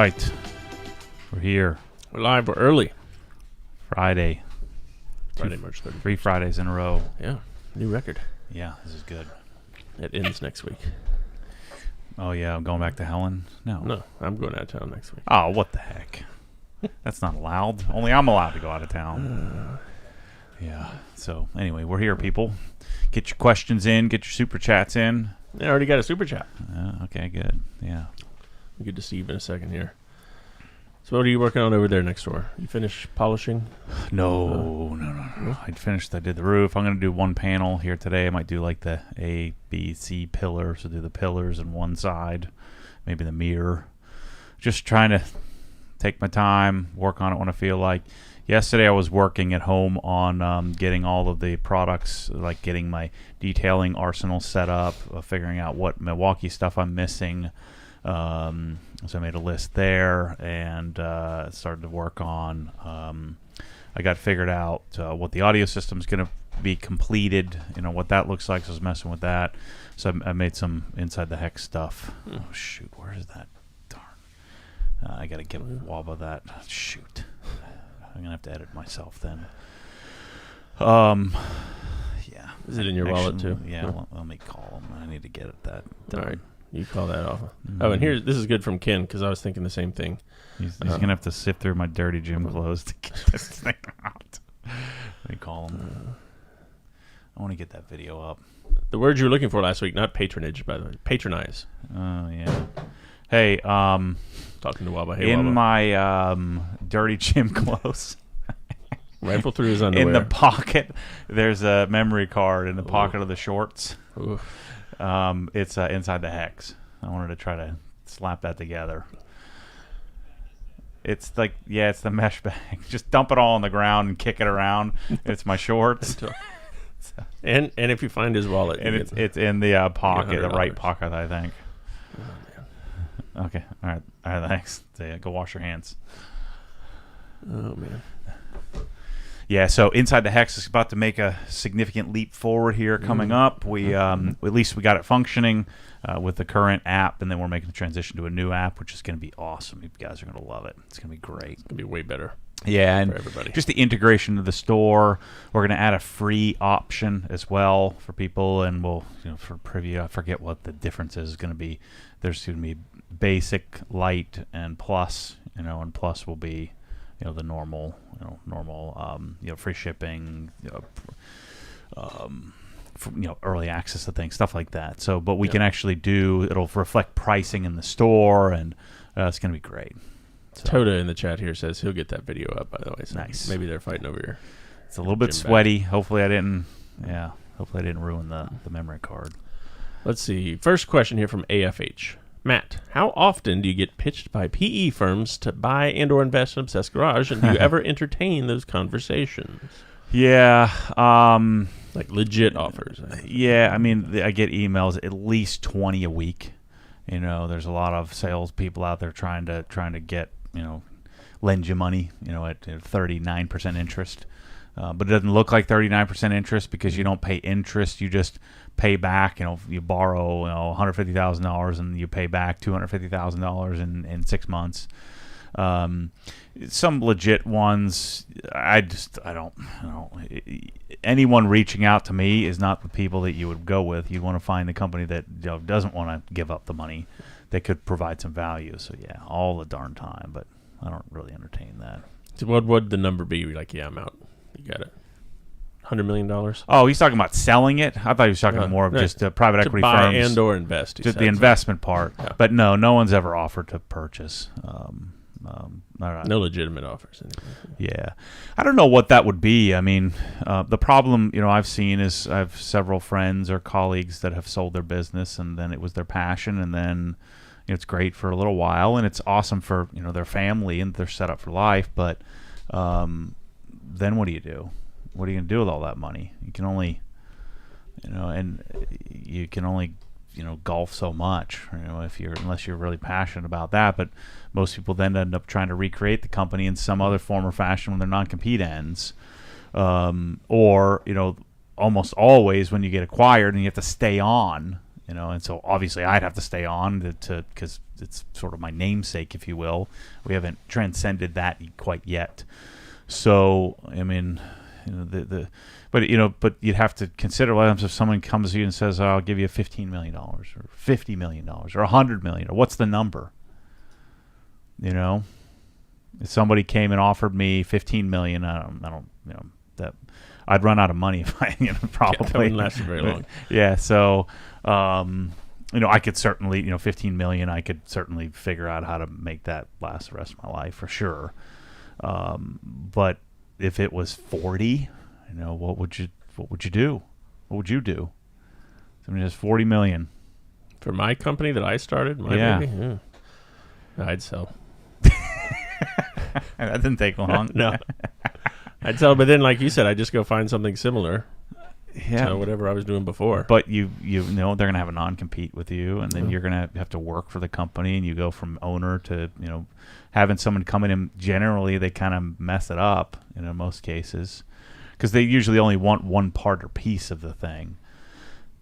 right. We're here. We're live. We're early. Friday, March 30th. 3 Fridays in a row. Yeah. New record. Yeah, this is good. It ends next week. Oh, yeah, I'm going back to Helen? No, I'm going out of town next week. Oh, what the heck? That's not allowed. Only I'm allowed to go out of town. Yeah. So, anyway, we're here, people. Get your questions in. Get your super chats in. I already got a super chat. Okay, good. Yeah. Good to see you in a second here. So what are you working on over there next door? You finished polishing? No. I did the roof. I'm going to do one panel here today. I might do like the A, B, C pillars. So do the pillars on one side, maybe the mirror. Just trying to take my time, work on it when I feel like. Yesterday I was working at home on getting all of the products, like getting my detailing arsenal set up, figuring out what Milwaukee stuff I'm missing. So I made a list there and started to work on. I got figured out what the audio system is going to be completed. You know what that looks like. So I was messing with that. So I made some inside the hex stuff. Oh shoot, where is that? Darn. I got to get Waba that. Shoot. I'm gonna have to edit myself then. Yeah. Is it in your wallet too? Yeah. Let me call him. I need to get it that done. All right. You call that off. Oh, and this is good from Ken because I was thinking the same thing. He's gonna have to sift through my dirty gym clothes to get this thing out. Let me call him. I want to get that video up. The word you were looking for last week, not patronage, by the way. Patronize. Oh yeah. Hey, talking to Waba. Hey, in Waba. my dirty gym clothes. Rifle through his underwear. In the pocket, there's a memory card in the pocket of the shorts. Oof. It's inside the hex. I wanted to try to slap that together. It's like, yeah, it's the mesh bag. Just dump it all on the ground and kick it around. It's my shorts. and if you find his wallet. And it's in the pocket, the right pocket, I think. Oh, man. Okay. All right, thanks. Go wash your hands. Oh, man. Yeah, so Inside the Hex is about to make a significant leap forward here coming up. We at least we got it functioning with the current app, and then we're making the transition to a new app, which is going to be awesome. You guys are going to love it. It's going to be great. It's going to be way better. Yeah, and for everybody. Just the integration to the store. We're going to add a free option as well for people, and we'll, for preview, I forget what the difference is going to be. There's going to be basic, light, and plus. And plus will be, the normal, free shipping, early access to things, stuff like that. So, but we can actually it'll reflect pricing in the store, and it's going to be great. So. Toda in the chat here says he'll get that video up, by the way. So nice. Maybe they're fighting over here. It's a little bit sweaty. Hopefully I didn't ruin the memory card. Let's see. First question here from AFH. Matt, how often do you get pitched by PE firms to buy and or invest in Obsessed Garage, and do you ever entertain those conversations? Yeah. Like legit offers. Yeah, I mean, I get emails at least 20 a week. There's a lot of sales people out there trying to get, lend you money, at 39% interest. But it doesn't look like 39% interest because you don't pay interest. You just pay back. You borrow $150,000 and you pay back $250,000 in 6 months. Some legit ones, I don't. Anyone reaching out to me is not the people that you would go with. You want to find the company that doesn't want to give up the money, that could provide some value. So yeah, all the darn time. But I don't really entertain that. So what would the number be? You're like, yeah, I'm out. You got it. $100 million? Oh, he's talking about selling it? I thought he was talking more of just private equity buy firms. and or invest. Just the investment part. Yeah. But no one's ever offered to purchase. No legitimate offers. Yeah. I don't know what that would be. I mean, the problem, I've seen is I have several friends or colleagues that have sold their business, and then it was their passion, and then it's great for a little while, and it's awesome for, their family, and they're set up for life, but then what do you do? What are you going to do with all that money? You can only, golf so much, unless you're really passionate about that. But most people then end up trying to recreate the company in some other form or fashion when their non-compete ends, or almost always when you get acquired and you have to stay on, you know, and so obviously I'd have to stay on because it's sort of my namesake, if you will. We haven't transcended that quite yet. So I mean, you know, but you'd have to consider what happens if someone comes to you and says, "Oh, I'll give you $15 million or $50 million or $100 million, or what's the number?" You know, if somebody came and offered me $15 million, I don't, you know, that I'd run out of money if I, you know, probably. That wouldn't last very long. Yeah, so you know, I could certainly, you know, $15 million, I could certainly figure out how to make that last the rest of my life for sure. But if it was 40, you know, what would you do? What would you do? I mean, it's 40 million For my company that I started, my baby, yeah, I'd sell. That didn't take long. No. I'd sell, but then, like you said, I'd just go find something similar Yeah, to whatever I was doing before. but you know they're gonna have a non-compete with you, and then you're gonna have to work for the company, and you go from owner to, you know, having someone come in, and generally they kind of mess it up, you know, in most cases, because they usually only want one part or piece of the thing.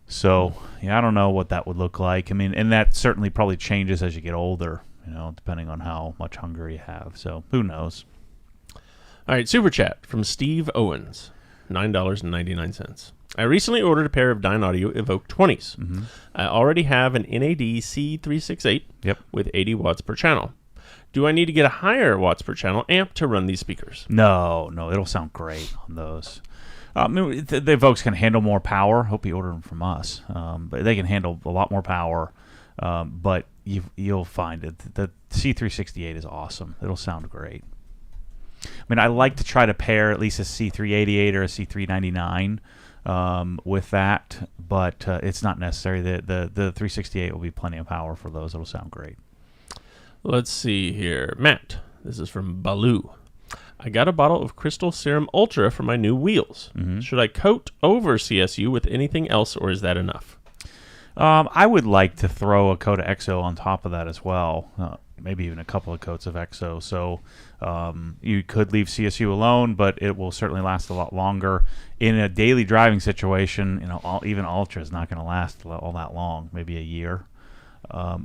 So yeah, I don't know what that would look like. I mean, and that certainly probably changes as you get older, you know, depending on how much hunger you have. So who knows? All right, super chat from Steve Owens, $9.99. I recently ordered a pair of Dyne Audio Evoke 20s. Mm-hmm. I already have an NAD C368 Yep. with 80 watts per channel. Do I need to get a higher watts per channel amp to run these speakers? No, it'll sound great on those. I mean, the Evokes can handle more power. Hope you order them from us, but they can handle a lot more power. But you'll find it. The C368 is awesome. It'll sound great. I mean, I like to try to pair at least a C388 or a C399 with that, but it's not necessary. The 368 will be plenty of power for those. It'll sound great. Let's see here. Matt, this is from Baloo. I got a bottle of Crystal Serum Ultra for my new wheels. Mm-hmm. Should I coat over CSU with anything else, or is that enough? I would like to throw a coat of EXO on top of that as well. Maybe even a couple of coats of EXO. So you could leave CSU alone, but it will certainly last a lot longer. In a daily driving situation, you know, even Ultra is not going to last all that long. Maybe a year.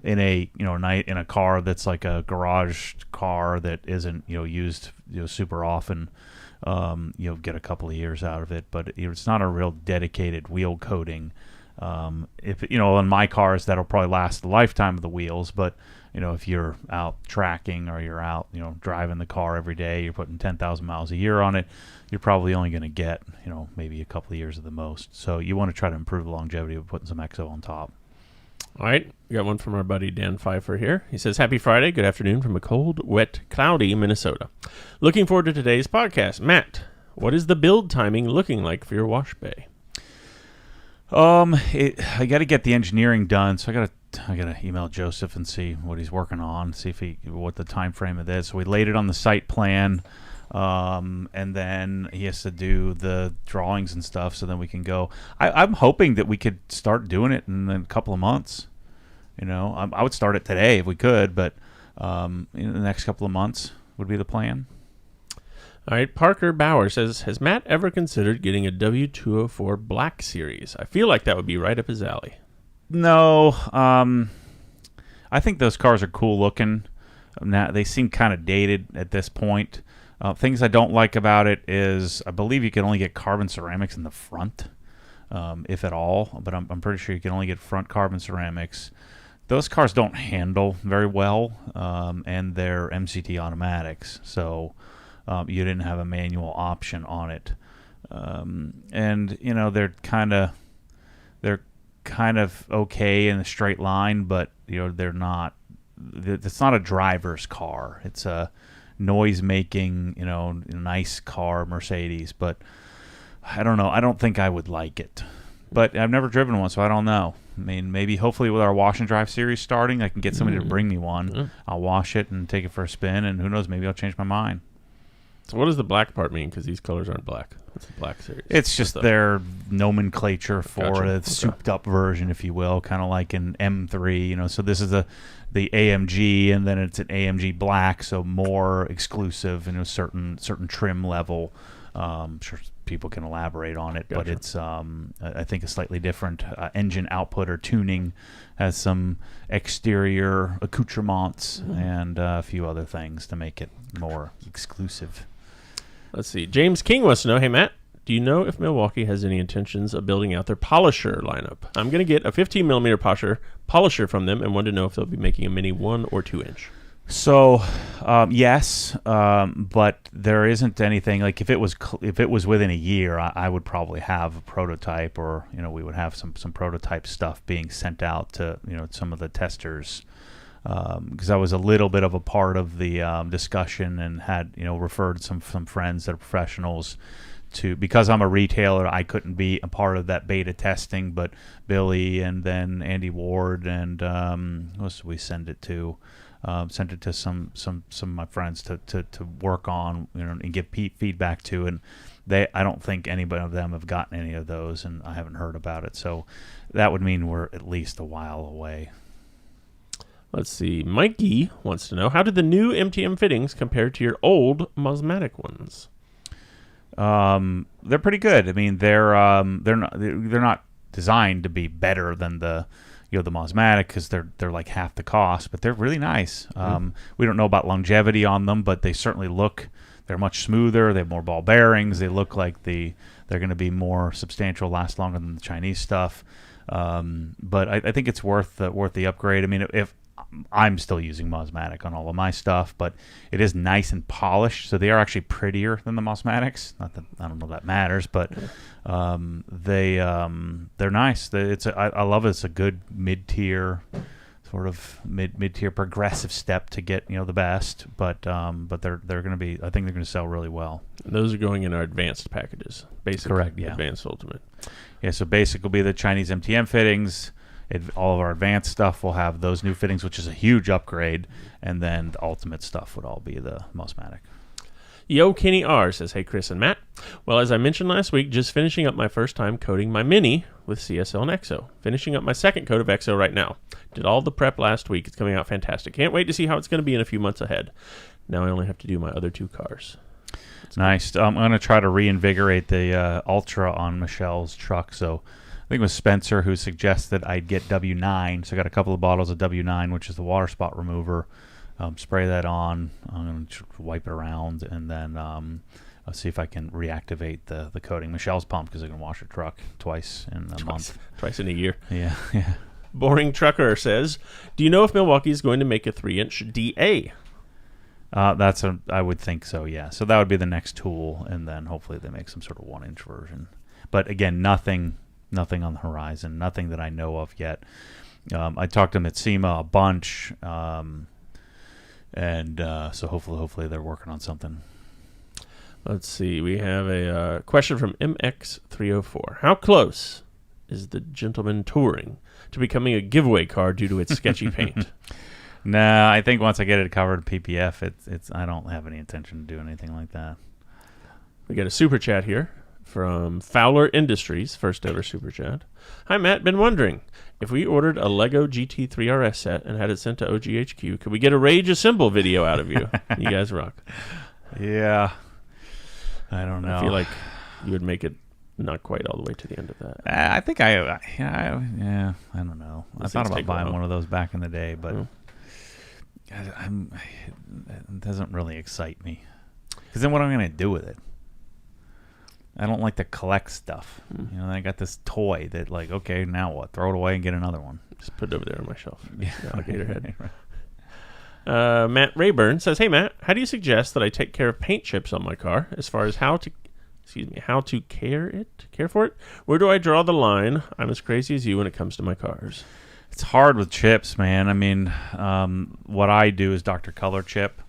In a car that's like a garage car that isn't, you know, used, you know, super often, you'll get a couple of years out of it. But it's not a real dedicated wheel coating. If you know, on my cars, that'll probably last the lifetime of the wheels. But you know, if you're out tracking or you're out, you know, driving the car every day, you're putting 10,000 miles a year on it, you're probably only going to get, you know, maybe a couple of years at the most. So you want to try to improve the longevity of putting some EXO on top. All right, we got one from our buddy Dan Pfeiffer here. He says, happy Friday, good afternoon from a cold, wet, cloudy Minnesota. Looking forward to today's podcast. Matt, what is the build timing looking like for your wash bay? I got to get the engineering done, so I gotta email Joseph and see what he's working on, see if what the time frame of this. So we laid it on the site plan, and then he has to do the drawings and stuff, so then we can go. I'm hoping that we could start doing it in a couple of months. You know, I would start it today if we could, but in the next couple of months would be the plan. All right, Parker Bauer says, has Matt ever considered getting a W204 Black Series? I feel like that would be right up his alley. No, I think those cars are cool looking. Now they seem kind of dated at this point. Things I don't like about it is I believe you can only get carbon ceramics in the front, if at all. But I'm pretty sure you can only get front carbon ceramics. Those cars don't handle very well, and they're MCT automatics, so you didn't have a manual option on it. And you know they're kind of okay in a straight line, but you know they're not. It's not a driver's car. It's a noise-making, you know, nice car, Mercedes. But I don't know. I don't think I would like it. But I've never driven one, so I don't know. I mean, maybe hopefully with our wash and drive series starting, I can get somebody to bring me one. Mm-hmm. I'll wash it and take it for a spin, and who knows, maybe I'll change my mind. So what does the black part mean? Because these colors aren't black. It's a Black Series. It's just their nomenclature for a souped-up version, if you will, kind of like an M3. You know, so this is the AMG, and then it's an AMG Black, so more exclusive, you know, certain trim level. I'm sure people can elaborate on it. But Gotcha. it's I think a slightly different engine output or tuning, has some exterior accoutrements and a few other things to make it more exclusive. Let's see. James King wants to know, hey, Matt, do you know if Milwaukee has any intentions of building out their polisher lineup? I'm going to get a 15 millimeter polisher from them and want to know if they'll be making a mini 1 or 2 inch. So, yes, but there isn't anything like if it was within a year, I would probably have a prototype, or we would have some prototype stuff being sent out to some of the testers, because I was a little bit of a part of the discussion and had referred some friends that are professionals to, because I'm a retailer, I couldn't be a part of that beta testing, but Billy and then Andy Ward and who else did we send it to? Sent it to some of my friends to work on, and give feedback to, and I don't think anybody of them have gotten any of those, and I haven't heard about it. So that would mean we're at least a while away. Let's see. Mikey wants to know, how did the new MTM fittings compare to your old Mosmatic ones? They're pretty good. I mean, they're not designed to be better than the Mosmatic, because they're like half the cost, but they're really nice. We don't know about longevity on them, but they certainly they're much smoother. They have more ball bearings. They look like they're going to be more substantial, last longer than the Chinese stuff. But I think it's worth the upgrade. I mean, if I'm still using Mosmatic on all of my stuff, but it is nice and polished, so they are actually prettier than the Mosmatics. Not that I don't know if that matters, but they're nice. I love it. It's a good mid-tier sort of mid-tier progressive step to get the best, but they're going to be, I think they're going to sell really well. And those are going in our advanced packages, basic, correct, yeah. Advanced, ultimate. Yeah, so basic will be the Chinese MTM fittings. All of our advanced stuff will have those new fittings, which is a huge upgrade, and then the ultimate stuff would all be the Mosmatic. Yo Kenny R says, hey Chris and Matt. Well, as I mentioned last week, just finishing up my first time coating my Mini with CSL and EXO. Finishing up my second coat of EXO right now. Did all the prep last week. It's coming out fantastic. Can't wait to see how it's going to be in a few months ahead. Now I only have to do my other 2 cars. Nice. I'm going to try to reinvigorate the Ultra on Michelle's truck. So I think it was Spencer who suggested I'd get W9. So I got a couple of bottles of W9, which is the water spot remover. Spray that on. I'm going to wipe it around, and then I'll see if I can reactivate the coating. Michelle's pumped because I can wash her truck twice in a month. Twice in a year. Yeah. Boring Trucker says, do you know if Milwaukee is going to make a 3-inch DA? I would think so, yeah. So that would be the next tool, and then hopefully they make some sort of 1-inch version. But again, nothing on the horizon, nothing that I know of yet. I talked to Mitsima a bunch, and so hopefully they're working on something. Let's see. We have a question from MX304. How close is the Gentleman Touring to becoming a giveaway car due to its sketchy paint? Nah, I think once I get it covered in PPF, it's I don't have any intention to do anything like that. We got a super chat here from Fowler Industries, first ever super chat. Hi Matt, been wondering if we ordered a Lego GT3 RS set and had it sent to OGHQ, could we get a Rage Assemble video out of you? You guys rock. Yeah, I don't know. I feel like you would make it not quite all the way to the end of that. I think I don't know. I thought about buying one of those back in the day, but it doesn't really excite me. Because then what am I going to do with it? I don't like to collect stuff. I got this toy that, like, okay, now what? Throw it away and get another one. Just put it over there on my shelf. Yeah. Alligator head. Right. Matt Rayburn says, hey Matt, how do you suggest that I take care of paint chips on my car as far as how to care for it? Where do I draw the line? I'm as crazy as you when it comes to my cars. It's hard with chips, man. I mean, what I do is Dr. Color chip.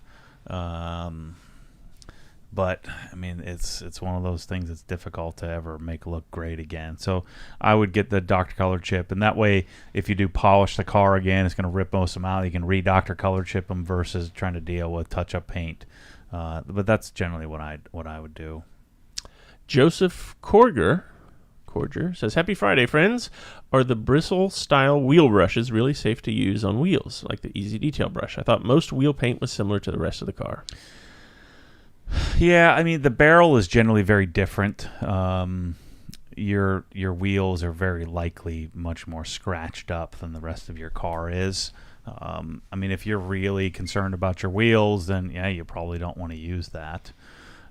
But I mean, it's one of those things that's difficult to ever make look great again. So I would get the Dr. Color chip, and that way, if you do polish the car again, it's going to rip most of them out. You can Dr. Color chip them versus trying to deal with touch-up paint. But that's generally what I would do. Joseph Korger says, happy Friday, friends. Are the bristle-style wheel brushes really safe to use on wheels, like the Easy Detail brush? I thought most wheel paint was similar to the rest of the car. Yeah, I mean the barrel is generally very different. Your wheels are very likely much more scratched up than the rest of your car is. I mean, if you're really concerned about your wheels, then yeah, you probably don't want to use that.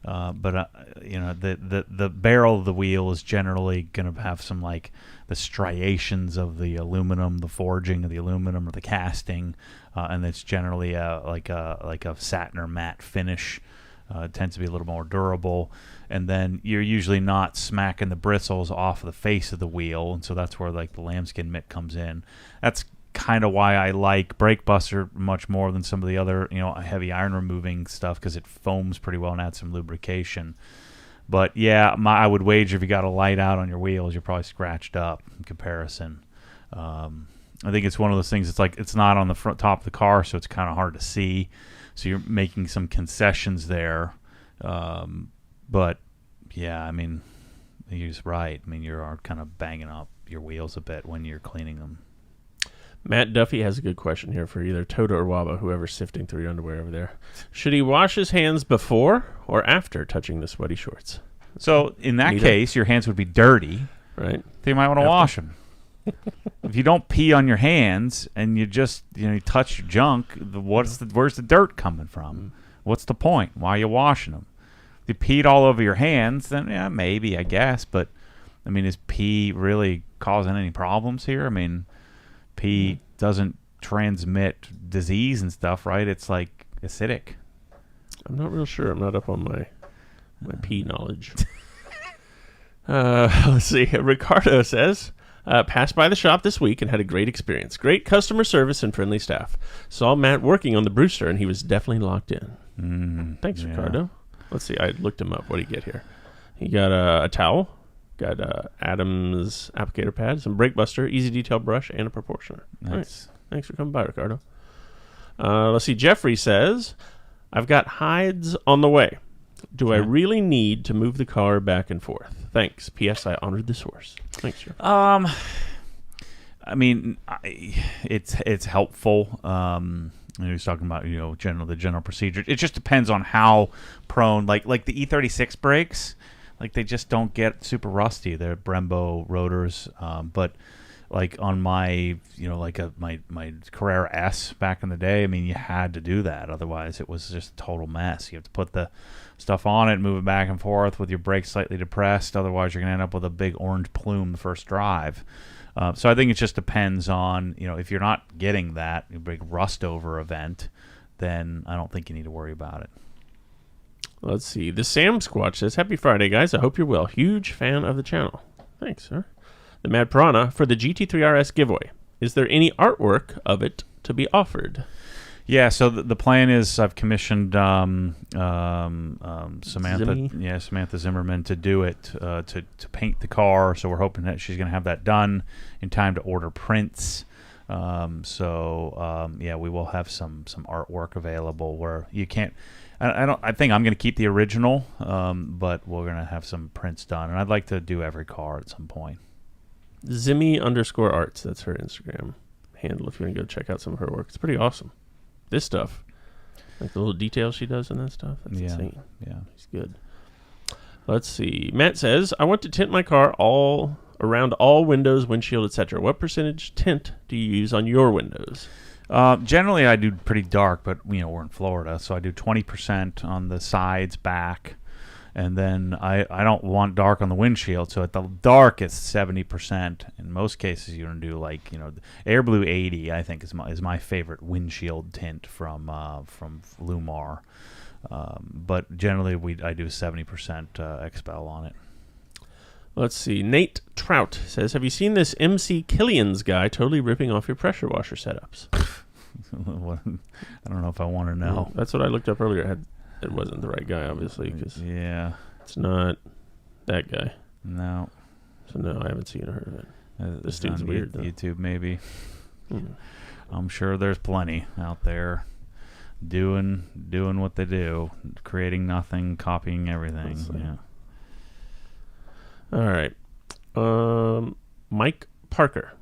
But the barrel of the wheel is generally going to have some like the striations of the aluminum, the forging of the aluminum or the casting, and it's generally like a satin or matte finish. It tends to be a little more durable, and then you're usually not smacking the bristles off of the face of the wheel, and so that's where like the lambskin mitt comes in. That's kind of why I like Brake Buster much more than some of the other heavy iron removing stuff, because it foams pretty well and adds some lubrication. But yeah, I would wager if you got a light out on your wheels, you're probably scratched up in comparison. I think it's one of those things. It's like it's not on the front top of the car, so it's kind of hard to see. So you're making some concessions there. But yeah, I mean, you're just right. I mean, you're kind of banging up your wheels a bit when you're cleaning them. Matt Duffy has a good question here for either Toto or Waba, whoever's sifting through your underwear over there. Should he wash his hands before or after touching the sweaty shorts? So in that case, your hands would be dirty. Right. So you might want to wash them. If you don't pee on your hands and you just you touch your junk, where's the dirt coming from? What's the point? Why are you washing them? If you peed all over your hands, then yeah, maybe, I guess. But I mean, is pee really causing any problems here? I mean, pee doesn't transmit disease and stuff, right? It's like acidic. I'm not real sure. I'm not up on my pee knowledge. Let's see. Ricardo says, passed by the shop this week and had a great experience. Great customer service and friendly staff. Saw Matt working on the Brewster, and he was definitely locked in. Thanks, Ricardo. Let's see. I looked him up. What did he get here? He got a towel, got Adams applicator pad, some Brake Buster, easy detail brush, and a proportioner. Nice. Thanks for coming by, Ricardo. Let's see. Jeffrey says, I've got hides on the way. Do I really need to move the car back and forth? Thanks. P.S. I honored the source. Thanks, Jeff. I mean, it's helpful. He was talking about the general procedure. It just depends on how prone, like the E36 brakes, like they just don't get super rusty. They're Brembo rotors, but like on my my Carrera S back in the day, I mean, you had to do that, otherwise it was just a total mess. You have to put the stuff on it, move it back and forth with your brakes slightly depressed, otherwise you're gonna end up with a big orange plume the first drive. So I think it just depends on, if you're not getting that big rust over event, then I don't think you need to worry about it. Let's see. The Sam Squatch says, Happy Friday, guys. I hope you're well. Huge fan of the channel. Thanks, sir. The Mad Piranha, for the GT3 RS giveaway, is there any artwork of it to be offered? Yeah, so the plan is I've commissioned Samantha Zimmerman to do it, to paint the car. So we're hoping that she's going to have that done in time to order prints. We will have some artwork available where you can't. I think I'm going to keep the original, but we're going to have some prints done, and I'd like to do every car at some point. Zimmy_arts. That's her Instagram handle. If you want to go check out some of her work, it's pretty awesome. This stuff, like the little details she does in that stuff, that's insane. Yeah, it's good. Let's see. Matt says, I want to tint my car all around all windows, windshield, etc. What percentage tint do you use on your windows? Generally, I do pretty dark, but we're in Florida, so I do 20% on the sides, back, and then I don't want dark on the windshield. So at the darkest, 70%. In most cases, you're gonna do like Air Blue 80. I think is my favorite windshield tint from Lumar. But generally, I do 70% expel on it. Let's see. Nate Trout says, have you seen this MC Killian's guy totally ripping off your pressure washer setups? I don't know if I want to know. That's what I looked up earlier. It wasn't the right guy, obviously, because it's not that guy. No. So, no, I haven't seen or heard of it. This dude's weird, though. YouTube, maybe. I'm sure there's plenty out there doing what they do, creating nothing, copying everything. Yeah. All right. Mike Parker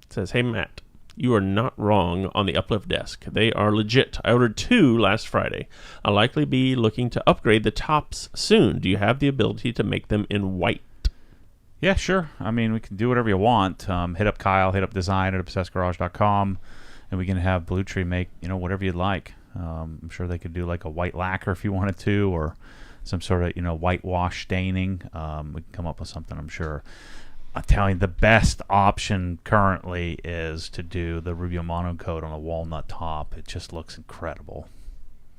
says, hey, Matt, you are not wrong on the uplift desk. They are legit. I ordered 2 last Friday. I'll likely be looking to upgrade the tops soon. Do you have the ability to make them in white? Yeah, sure. I mean, we can do whatever you want. Hit up Kyle, hit up design at obsessedgarage.com, and we can have Blue Tree make, whatever you'd like. I'm sure they could do like a white lacquer if you wanted to, or some sort of, whitewash staining. We can come up with something, I'm sure. I'm telling you, the best option currently is to do the Rubio Monocoat on a walnut top. It just looks incredible.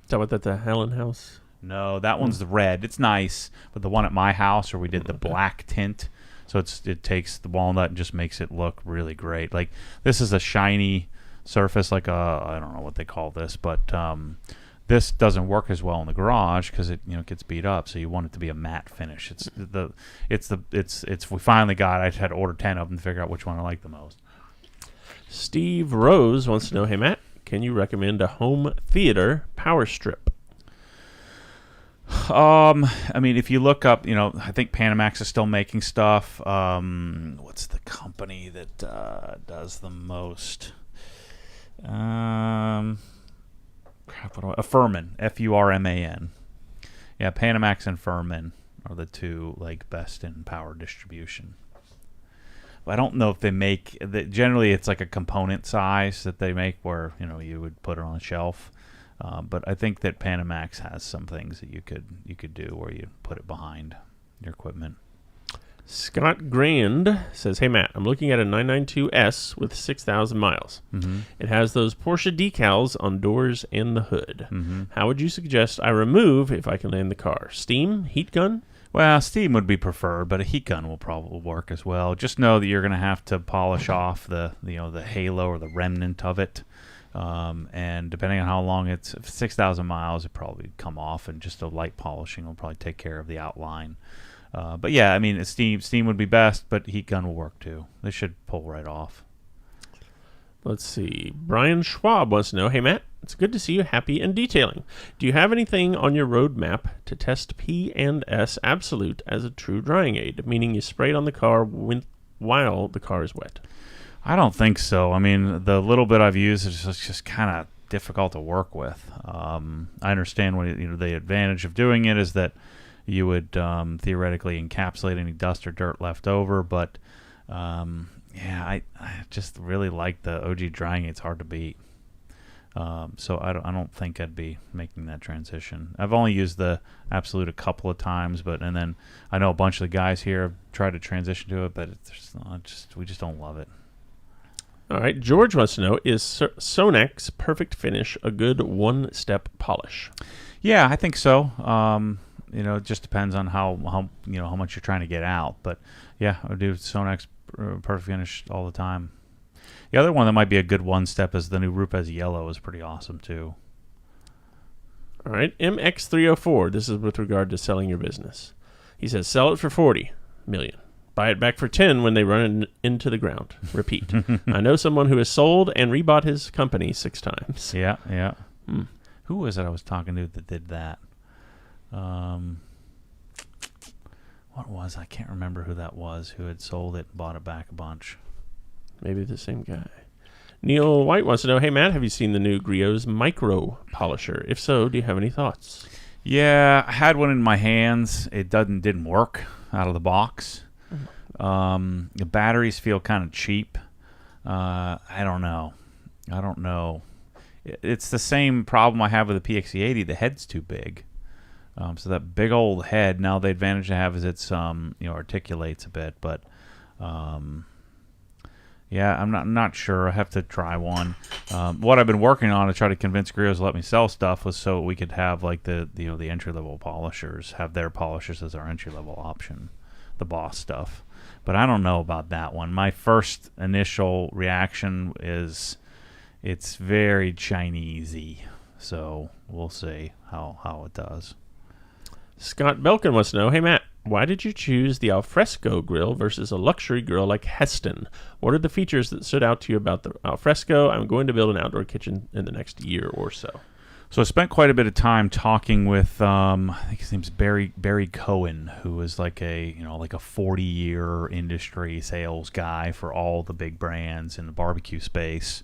Is that what the Helen House? No, that one's the red. It's nice, but the one at my house where we did the black tint, so it takes the walnut and just makes it look really great. Like, this is a shiny surface, like I don't know what they call this, but this doesn't work as well in the garage because it gets beat up. So you want it to be a matte finish. We finally got. I had to order 10 of them to figure out which one I like the most. Steve Rose wants to know, hey Matt, can you recommend a home theater power strip? I mean, if you look up, I think Panamax is still making stuff. What's the company that does the most? Furman, Furman. Yeah, Panamax and Furman are the two best in power distribution. But I don't know if they make. Generally, it's like a component size that they make, where you would put it on a shelf. But I think that Panamax has some things that you could do where you put it behind your equipment. Scott Grand says, hey Matt, I'm looking at a 992S with 6,000 miles. Mm-hmm. It has those Porsche decals on doors and the hood. Mm-hmm. How would you suggest I remove if I can land the car? Steam? Heat gun? Well, steam would be preferred, but a heat gun will probably work as well. Just know that you're going to have to polish off the halo or the remnant of it. And depending on how long if 6,000 miles, it probably come off, and just a light polishing will probably take care of the outline. But yeah, I mean, steam would be best, but heat gun will work too. They should pull right off. Let's see. Brian Schwab wants to know, hey Matt, it's good to see you happy and detailing. Do you have anything on your roadmap to test P&S Absolute as a true drying aid, meaning you spray it on the car while the car is wet? I don't think so. I mean, the little bit I've used is just kind of difficult to work with. I understand the advantage of doing it is that you would theoretically encapsulate any dust or dirt left over, but I just really like the OG drying. It's hard to beat. So I don't think I'd be making that transition. I've only used the Absolute a couple of times, and then I know a bunch of the guys here have tried to transition to it, but we just don't love it. All right, George wants to know, is Sonax Perfect Finish a good one-step polish? Yeah, I think so. It just depends on how much you're trying to get out. But yeah, I do Sonax Perfect Finish all the time. The other one that might be a good one-step is the new Rupes Yellow. Is pretty awesome too. All right, MX304. This is with regard to selling your business. He says, sell it for $40 million. Buy it back for 10 when they run into the ground. Repeat. I know someone who has sold and rebought his company 6 times. Yeah. Who was it I was talking to that did that? What was? I can't remember who that was who had sold it and bought it back a bunch. Maybe the same guy. Neil White wants to know, hey Matt, have you seen the new Griot's Micro Polisher? If so, do you have any thoughts? Yeah, I had one in my hands. It didn't work out of the box. The batteries feel kind of cheap. I don't know. It's the same problem I have with the PXE80. The head's too big. So that big old head. Now the advantage I have is it's articulates a bit, but yeah, I'm not sure. I have to try one. What I've been working on to try to convince Griot's to let me sell stuff was so we could have like the entry level polishers, have their polishers as our entry level option, the Boss stuff. But I don't know about that one. My first initial reaction is it's very Chinesey, so we'll see how it does. Scott Belkin wants to know, hey Matt, why did you choose the Alfresco grill versus a luxury grill like Heston? What are the features that stood out to you about the Alfresco? I'm going to build an outdoor kitchen in the next year or so. So I spent quite a bit of time talking with I think his name's Barry Cohen, who is like a 40-year industry sales guy for all the big brands in the barbecue space,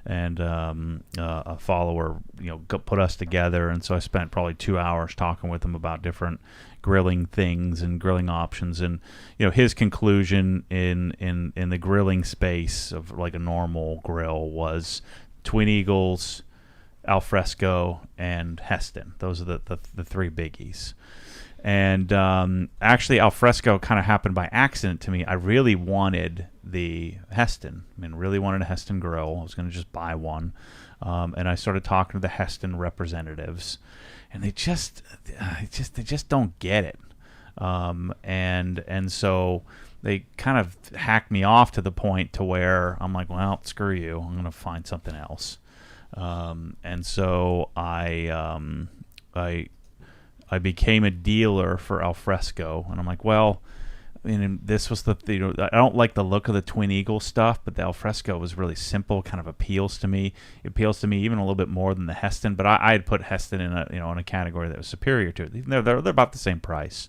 and a follower put us together, and so I spent probably 2 hours talking with him about different grilling things and grilling options, and his conclusion in the grilling space of like a normal grill was Twin Eagles, Alfresco, and Heston. Those are the three biggies. And actually, Alfresco kind of happened by accident to me. I really wanted the Heston. Really wanted a Heston grill. I was going to just buy one. And I started talking to the Heston representatives, and they just don't get it. And so they kind of hacked me off to the point to where I'm like, well, screw you. I'm going to find something else. And so I became a dealer for Alfresco, and I'm like, well, this was I don't like the look of the Twin Eagle stuff, but the Alfresco was really simple, kind of appeals to me. It appeals to me even a little bit more than the Heston, but I had put Heston in a category that was superior to it. They're about the same price.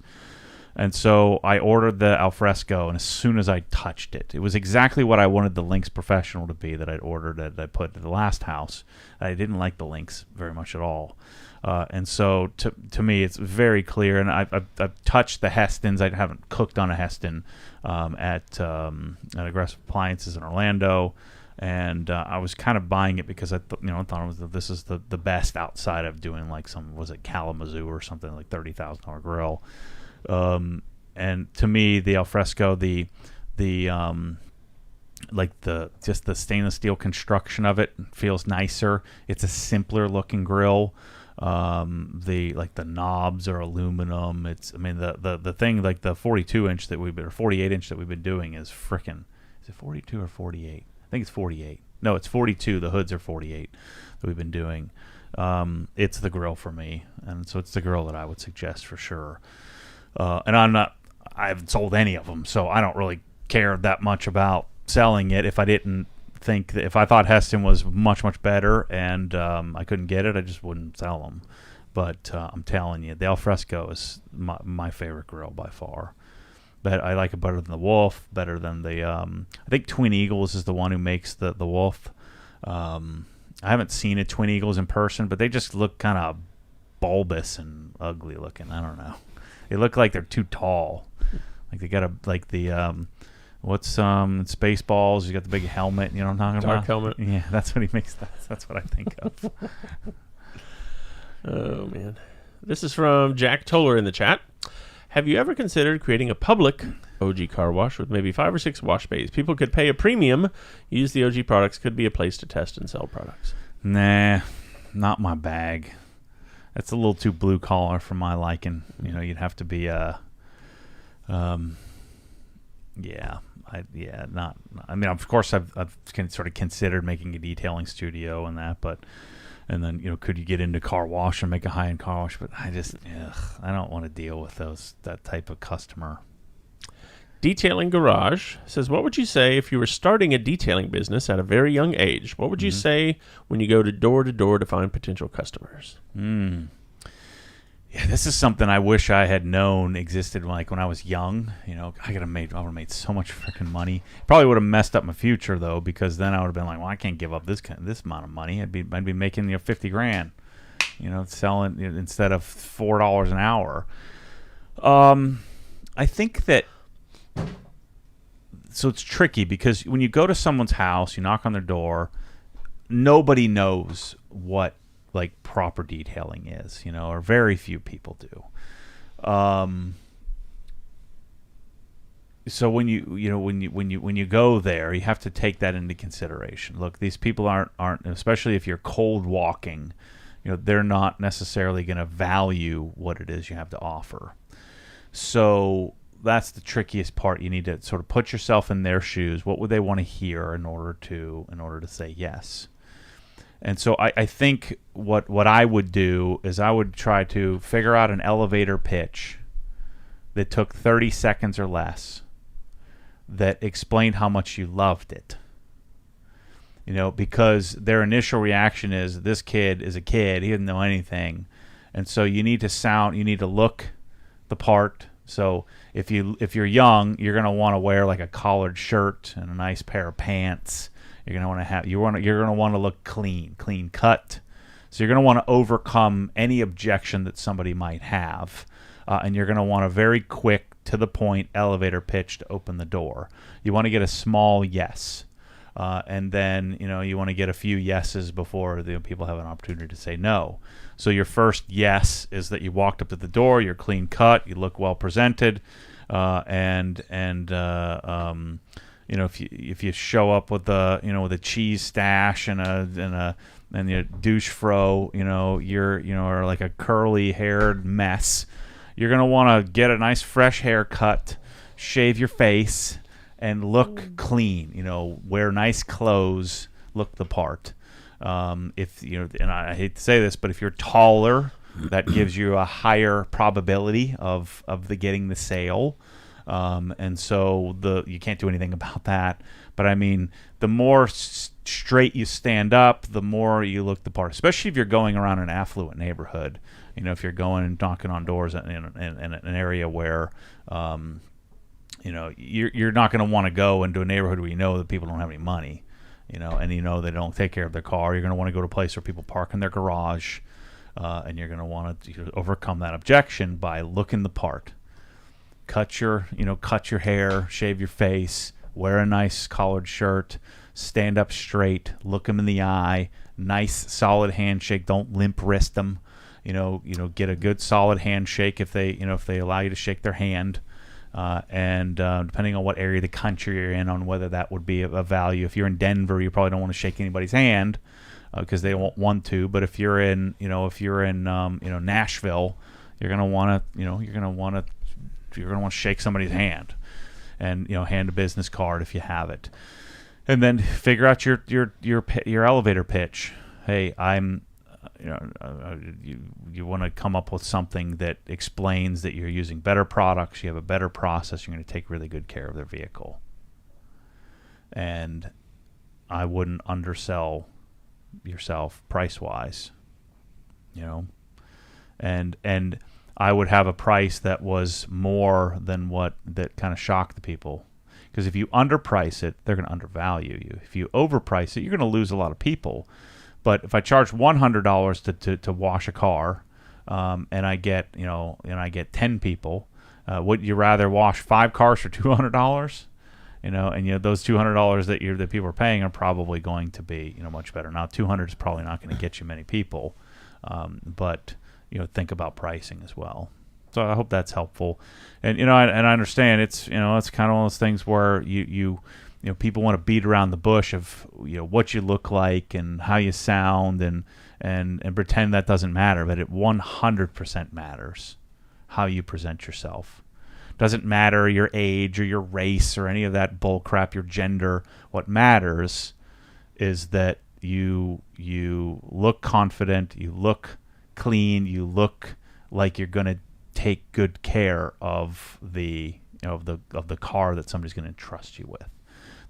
And so I ordered the Alfresco, and as soon as I touched it, it was exactly what I wanted the Lynx Professional to be that I'd ordered, that I put in the last house. I didn't like the Lynx very much at all. And so to me, it's very clear, and I've touched the Hestons. I haven't cooked on a Heston at Aggressive Appliances in Orlando, and I was kind of buying it because I thought this is the best outside of doing like Kalamazoo or something, like $30,000 grill. And to me, the Alfresco, the stainless steel construction of it feels nicer. It's a simpler looking grill. The knobs are aluminum. The thing, like the 42-inch or 48-inch that we've been doing is frickin', is it 42 or 48? I think it's 48. No, it's 42. The hoods are 48 that we've been doing. It's the grill for me, and so it's the grill that I would suggest for sure. And I haven't sold any of them, so I don't really care that much about selling it. If I thought Heston was much, much better and I couldn't get it, I just wouldn't sell them. But I'm telling you, the Alfresco is my favorite grill by far. But I like it better than the Wolf, better than the I think Twin Eagles is the one who makes the Wolf. I haven't seen a Twin Eagles in person, but they just look kind of bulbous and ugly looking. I don't know. They look like they're too tall. Like they got Spaceballs. You got the big helmet. You know what I'm talking about? Dark helmet. Yeah, that's what he makes. That's what I think of. Oh man, this is from Jack Toller in the chat. Have you ever considered creating a public OG car wash with maybe 5 or 6 wash bays? People could pay a premium. Use the OG products. Could be a place to test and sell products. Nah, not my bag. That's a little too blue collar for my liking. You'd have to be of course I've sort of considered making a detailing studio and that, and then could you get into car wash and make a high-end car wash? But I don't want to deal with that type of customer. Detailing Garage says, what would you say if you were starting a detailing business at a very young age? What would you say when you go door to find potential customers? Yeah, this is something I wish I had known existed when I was young. I would have made so much freaking money. Probably would have messed up my future though, because then I would have been like, well, I can't give up this amount of money. I'd be making $50,000, selling instead of $4 an hour. I think that. So it's tricky because when you go to someone's house, you knock on their door, nobody knows what proper detailing is, or very few people do. So when you go there, you have to take that into consideration. Look, these people aren't especially if you're cold walking, they're not necessarily going to value what it is you have to offer. So that's the trickiest part. You need to sort of put yourself in their shoes. What would they want to hear in order to say yes? And so I think what I would do is I would try to figure out an elevator pitch that took 30 seconds or less that explained how much you loved it. because their initial reaction is this kid is a kid. He doesn't know anything. And so you need to look the part. So if you're young, you're going to want to wear like a collared shirt and a nice pair of pants. You're going to want to look clean cut. So you're going to want to overcome any objection that somebody might have. And you're going to want a very quick, to the point elevator pitch to open the door. You want to get a small yes. And then, you want to get a few yeses before people have an opportunity to say no. So your first yes is that you walked up to the door, you're clean cut, you look well presented, if you show up with a cheese stash and your douche fro, you're like a curly haired mess. You're gonna want to get a nice fresh haircut, shave your face, and look clean. Wear nice clothes, look the part. And I hate to say this, but if you're taller, that gives you a higher probability of getting the sale. And so you can't do anything about that. But I mean, the more straight you stand up, the more you look the part. Especially if you're going around an affluent neighborhood. If you're going and knocking on doors in an area where, you're not going to want to go into a neighborhood where that people don't have any money. And they don't take care of their car. You're going to want to go to a place where people park in their garage, and you're going to want to overcome that objection by looking the part. Cut your hair, shave your face, wear a nice collared shirt, stand up straight, look them in the eye, nice solid handshake. Don't limp wrist them. Get a good solid handshake if they allow you to shake their hand. And depending on what area of the country you're in, on whether that would be of value. If you're in Denver, you probably don't want to shake anybody's hand because they won't want to. But if you're in Nashville, you're gonna want to shake somebody's hand, and hand a business card if you have it, and then figure out your elevator pitch. Hey, you want to come up with something that explains that you're using better products, you have a better process, you're going to take really good care of their vehicle. And I wouldn't undersell yourself price-wise, and I would have a price that was more than that kind of shocked the people. Because if you underprice it, they're going to undervalue you. If you overprice it, you're going to lose a lot of people. But if I charge $100 to wash a car, and I get 10 people, would you rather wash 5 cars for $200? Those $200 that people are paying are probably going to be much better. Now $200 is probably not going to get you many people, but think about pricing as well. So I hope that's helpful. And I understand it's kind of one of those things where you people want to beat around the bush of what you look like and how you sound and pretend that doesn't matter, but it 100% matters how you present yourself. Doesn't matter your age or your race or any of that bull crap, your gender. What matters is that you look confident, you look clean, you look like you're going to take good care of the car that somebody's going to entrust you with.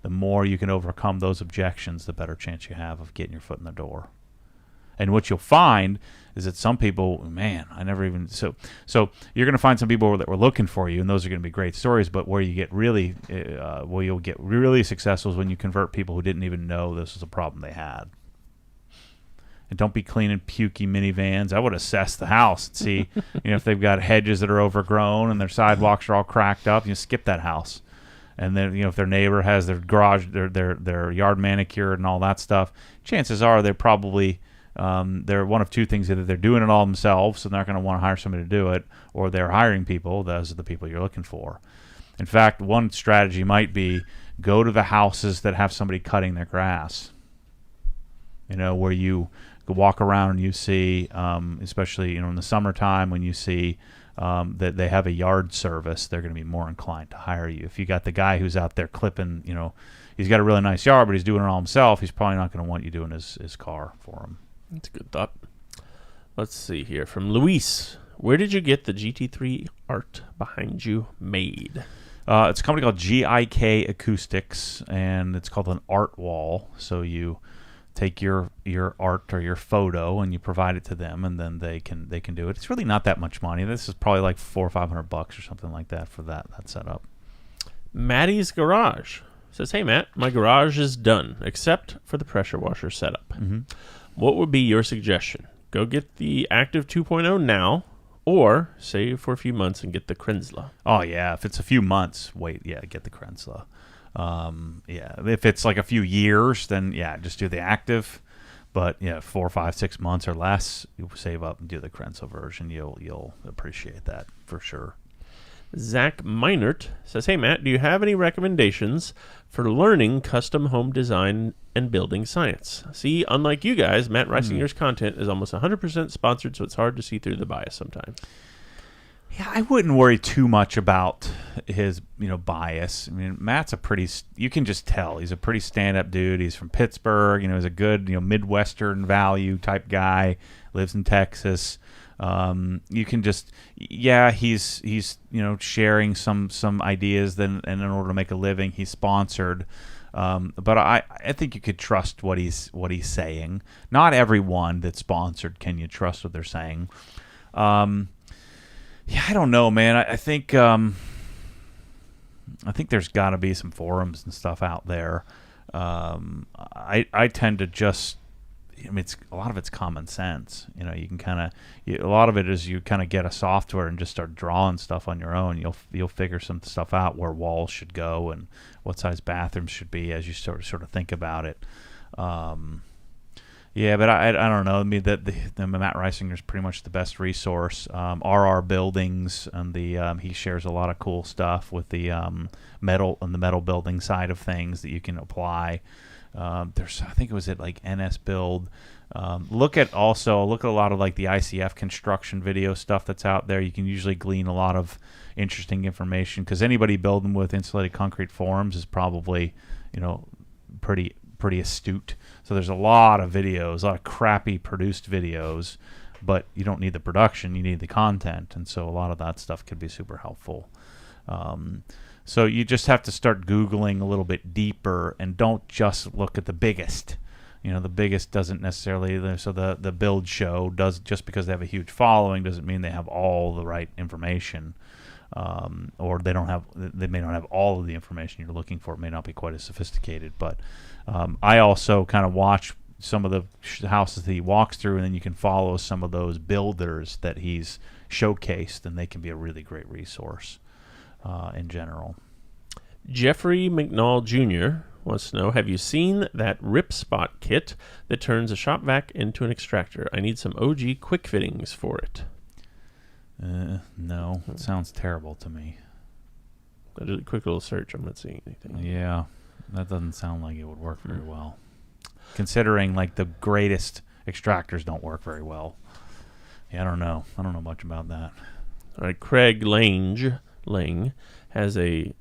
The more you can overcome those objections, the better chance you have of getting your foot in the door. And what you'll find is that some people, so you're going to find some people that were looking for you, and those are going to be great stories. But where you get really, you'll get really successful is when you convert people who didn't even know this was a problem they had. And don't be cleaning pukey minivans. I would assess the house and see, if they've got hedges that are overgrown and their sidewalks are all cracked up. Skip that house. And then, if their neighbor has their garage, their yard manicured and all that stuff, chances are they're probably they're one of two things: either they're doing it all themselves, so they're not going to want to hire somebody to do it, or they're hiring people. Those are the people you're looking for. In fact, one strategy might be go to the houses that have somebody cutting their grass. Where you walk around and you see, especially in the summertime when you see that they have a yard service, they're going to be more inclined to hire you. If you got the guy who's out there clipping, he's got a really nice yard, but he's doing it all himself, he's probably not going to want you doing his car for him. That's a good thought. Let's see here. From Luis, where did you get the GT3 art behind you made? It's a company called GIK Acoustics, and it's called an art wall. So you take your art or your photo and you provide it to them, and then they can do it. It's really not that much money. This is probably like $400 or $500 or something like that for that setup. Maddie's Garage says, "Hey Matt, my garage is done except for the pressure washer setup. Mm-hmm. What would be your suggestion? Go get the Active 2.0 now, or save for a few months and get the Krenzla?" Oh yeah, if it's a few months, get the Krenzla. If it's like a few years, then just do the Active. But 4, 5, 6 months or less, you save up and do the Krenzla version. You'll appreciate that for sure. Zach Meinert says, "Hey Matt, do you have any recommendations for learning custom home design and building science? See, unlike you guys, Matt Reisinger's content is almost 100% sponsored, so it's hard to see through the bias sometimes." Yeah, I wouldn't worry too much about his, bias. I mean, Matt's you can just tell he's a pretty stand-up dude. He's from Pittsburgh. He's a good, Midwestern value type guy. Lives in Texas. You can just, he's sharing some ideas. Then, and in order to make a living, he's sponsored. But I think you could trust what he's saying. Not everyone that's sponsored can you trust what they're saying. I don't know, man. I think there's got to be some forums and stuff out there. I tend to just, it's a lot of it's common sense. You can a lot of it is you kind of get a software and just start drawing stuff on your own. You'll figure some stuff out, where walls should go and what size bathrooms should be as you sort of think about it. But I don't know. I mean, the Matt Reisinger is pretty much the best resource. RR Buildings, and he shares a lot of cool stuff with the metal building side of things that you can apply. I think it was at like NS Build. Look at a lot of like the ICF construction video stuff that's out there. You can usually glean a lot of interesting information, because anybody building with insulated concrete forms is probably pretty astute. So there's a lot of videos, a lot of crappy produced videos, but you don't need the production, you need the content, and so a lot of that stuff could be super helpful. So you just have to start Googling a little bit deeper, and don't just look at the biggest. The biggest doesn't necessarily, so the Build Show does, just because they have a huge following doesn't mean they have all the right information. Or they may not have all of the information you're looking for. It may not be quite as sophisticated, but I also kind of watch some of the houses that he walks through, and then you can follow some of those builders that he's showcased, and they can be a really great resource in general. Jeffrey McNall Jr. wants to know, have you seen that Rip Spot kit that turns a shop vac into an extractor? I need some OG quick fittings for it. No, it sounds terrible to me. I did a quick little search. I'm not seeing anything. Yeah, that doesn't sound like it would work very well. Considering like the greatest extractors don't work very well. Yeah, I don't know much about that. All right, Craig Lang has a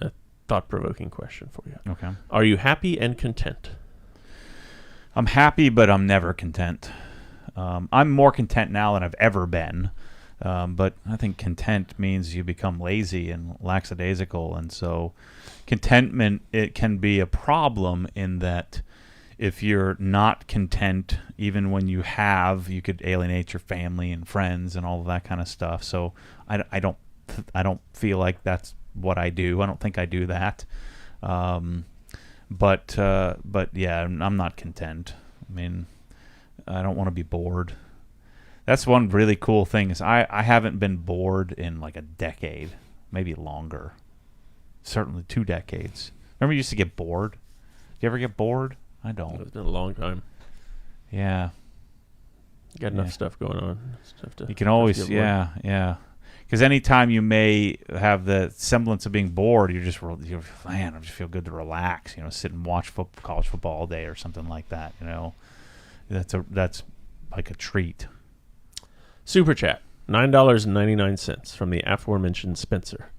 thought-provoking question for you. Okay. Are you happy and content? I'm happy, but I'm never content. I'm more content now than I've ever been. But I think content means you become lazy and lackadaisical, and so contentment, it can be a problem in that if you're not content, even when you could alienate your family and friends and all of that kind of stuff. So I don't feel like that's what I do. I don't think I do that. But yeah, I'm not content. I mean, I don't want to be bored. That's one really cool thing is I haven't been bored in like a decade, maybe longer. Certainly 2 decades. Remember you used to get bored? Do you ever get bored? I don't. It's been a long time. Yeah. Got enough stuff going on. You can always, yeah. Because anytime you may have the semblance of being bored, I just feel good to relax. Sit and watch college football all day or something like that. That's like a treat. Super chat, $9.99 from the aforementioned Spencer.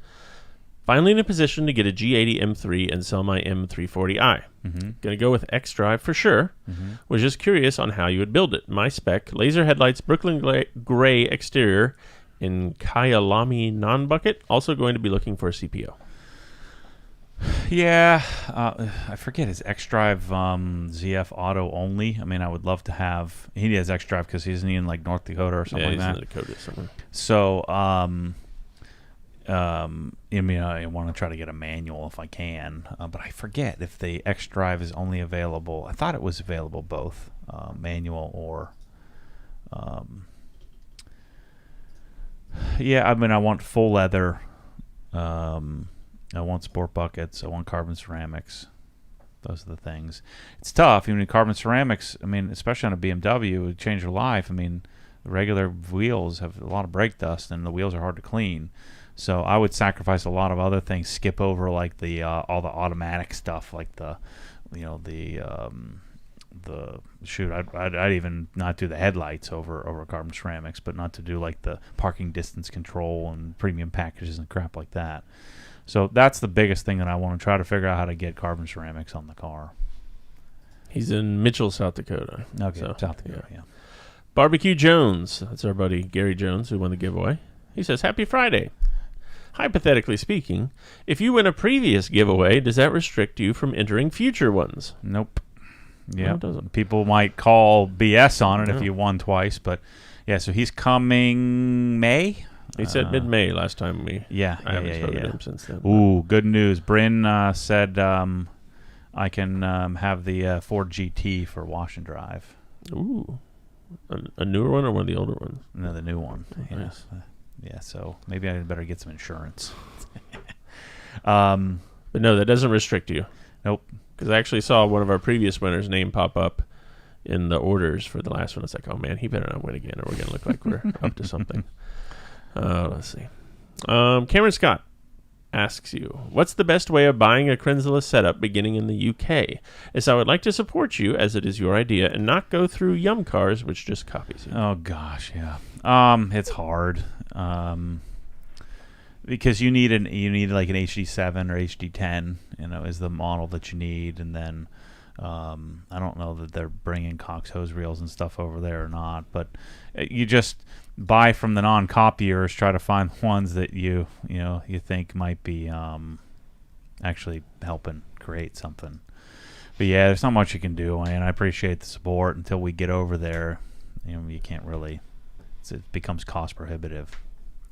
Finally in a position to get a G80 M3 and sell my M340i. Mm-hmm. Gonna go with X-Drive for sure. Mm-hmm. Was just curious on how you would build it. My spec, laser headlights, Brooklyn gray exterior in Kyalami non-bucket. Also going to be looking for a CPO. Yeah, I forget his X-Drive ZF Auto only. I mean, I would love to have. He has X-Drive because he's in like North Dakota or something Yeah, he's like in that. Dakota somewhere. So, I mean, I want to try to get a manual if I can, but I forget if the X-Drive is only available. I thought it was available both manual or. Yeah, I mean, I want full leather. I want sport buckets. I want carbon ceramics. Those are the things. It's tough. Even carbon ceramics, I mean, especially on a BMW, it would change your life. I mean, the regular wheels have a lot of brake dust, and the wheels are hard to clean. So I would sacrifice a lot of other things, skip over like the all the automatic stuff, like the shoot. I'd even not do the headlights over carbon ceramics, but not to do like the parking distance control and premium packages and crap like that. So that's the biggest thing that I want to try to figure out how to get carbon ceramics on the car. He's in Mitchell, South Dakota. Okay, So, South Dakota, yeah. Barbecue Jones. That's our buddy Gary Jones who won the giveaway. He says, Happy Friday. Hypothetically speaking, if you win a previous giveaway, does that restrict you from entering future ones? Nope. No, Yeah, it doesn't. people might call BS on it if Yeah. you won twice, but yeah. So he's coming May. He said mid-May last time we. Yeah, I haven't spoken to yeah. him since then. Ooh, good news. Bryn said I can have the Ford GT for wash and drive. Ooh. A newer one or one of the older ones? No, the new one. Oh, nice. Yeah, so maybe I better get some insurance. But no, that doesn't restrict you. Nope. Because I actually saw one of our previous winners' name pop up in the orders for the last one. It's like, oh man, he better not win again, or we're going to look like we're up to something. Let's see. Cameron Scott asks you, what's the best way of buying a Crenzola setup beginning in the UK? As I would like to support you, as it is your idea, and not go through Yum Cars, which just copies you. Oh gosh, yeah. It's hard. Because you need like an HD7 or HD10, is the model that you need, and then I don't know that they're bringing Cox hose reels and stuff over there or not, but you just buy from the non-copiers, try to find ones that you think might be actually helping create something. But yeah, there's not much you can do, and I appreciate the support until we get over there. You can't really. It becomes cost prohibitive.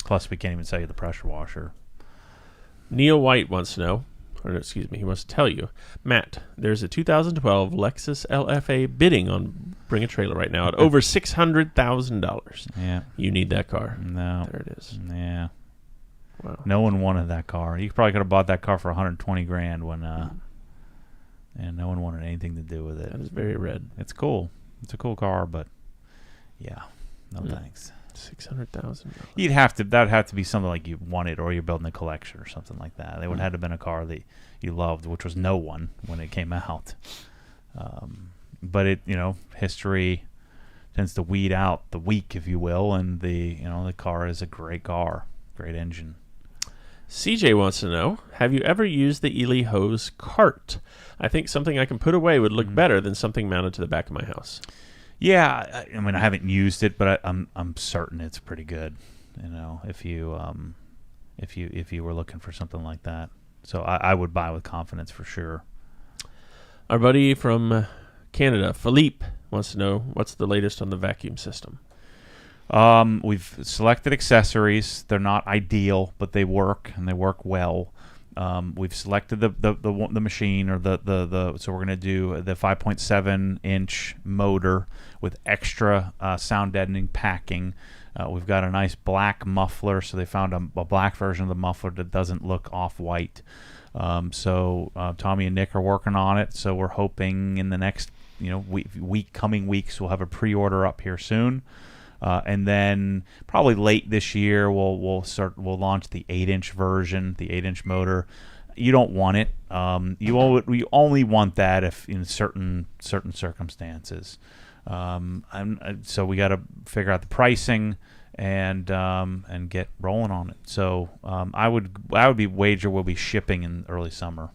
Plus, we can't even sell you the pressure washer. Neil White wants to know, or excuse me, he wants to tell you, Matt, there's a 2012 Lexus LFA bidding on Bring a Trailer right now at over $600,000. Yeah. You need that car. No. There it is. Yeah. Wow. No one wanted that car. You probably could have bought that car for $120,000 when, and no one wanted anything to do with it. That is very red. It's cool. It's a cool car, but yeah, no thanks. $600,000. That'd have to be something like you wanted, or you're building a collection or something like that. It would have to have been a car that you loved, which was no one when it came out. But it, history tends to weed out the weak, if you will, and the car is a great car, great engine. CJ wants to know, have you ever used the Ely hose cart? I think something I can put away would look better than something mounted to the back of my house. Yeah, I mean, I haven't used it, but I'm certain it's pretty good. If you were looking for something like that, so I would buy with confidence for sure. Our buddy from Canada, Philippe, wants to know what's the latest on the vacuum system. We've selected accessories. They're not ideal, but they work, and they work well. We've selected the machine, or so we're going to do the 5.7 inch motor with extra sound deadening packing. We've got a nice black muffler, so they found a black version of the muffler that doesn't look off-white. So Tommy and Nick are working on it, so we're hoping in the next coming weeks we'll have a pre-order up here soon. And then probably late this year we'll launch the 8-inch version, the 8-inch motor. You don't want it. You only want that if in certain circumstances. So we got to figure out the pricing and get rolling on it. So I would be wager we'll be shipping in early summer,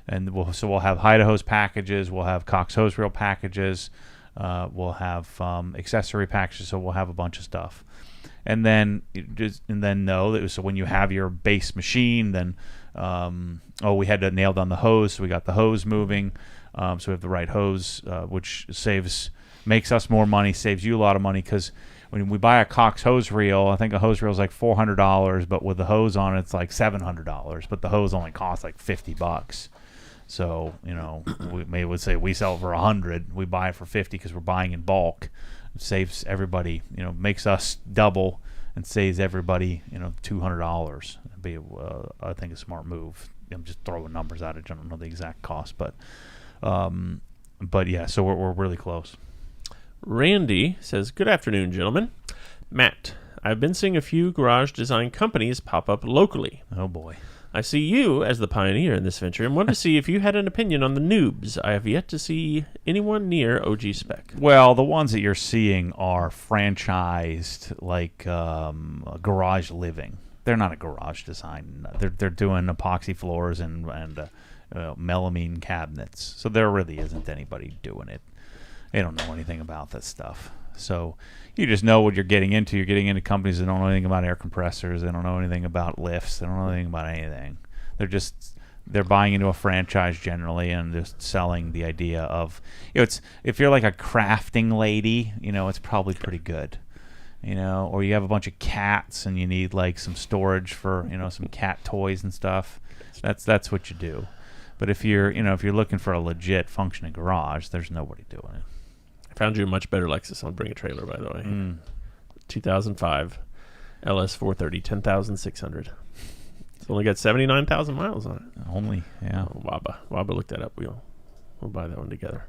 and we'll have Idaho's packages, we'll have Cox hose reel packages. We'll have accessory packages, so we'll have a bunch of stuff, and then know that. So when you have your base machine, then We had to nail down the hose, so we got the hose moving. So we have the right hose, which makes us more money, saves you a lot of money, because when we buy a Cox hose reel, I think a hose reel is like $400, but with the hose on it, it's like $700. But the hose only costs like $50. So we maybe would say we sell it for $100, we buy it for $50 because we're buying in bulk. It saves everybody, makes us double and saves everybody, $200. It'd be, I think, a smart move. I'm just throwing numbers out. I don't know the exact cost, but yeah. So we're really close. Randy says, "Good afternoon, gentlemen. Matt, I've been seeing a few garage design companies pop up locally. Oh boy. I see you as the pioneer in this venture and wanted to see if you had an opinion on the noobs. I have yet to see anyone near OG spec." Well, the ones that you're seeing are franchised, like Garage Living. They're not a garage design. They're doing epoxy floors and melamine cabinets. So there really isn't anybody doing it. They don't know anything about this stuff. So you just know what you're getting into. You're getting into companies that don't know anything about air compressors. They don't know anything about lifts. They don't know anything about anything. They're buying into a franchise generally, and just selling the idea of, it's, if you're like a crafting lady, it's probably pretty good. Or you have a bunch of cats and you need like some storage for, some cat toys and stuff. That's what you do. But if you're looking for a legit functioning garage, there's nobody doing it. I found you a much better Lexus on Bring a Trailer, by the way. 2005 LS 430, 10,600. It's only got 79,000 miles on it. Only, yeah. Oh, Waba looked that up. We'll buy that one together.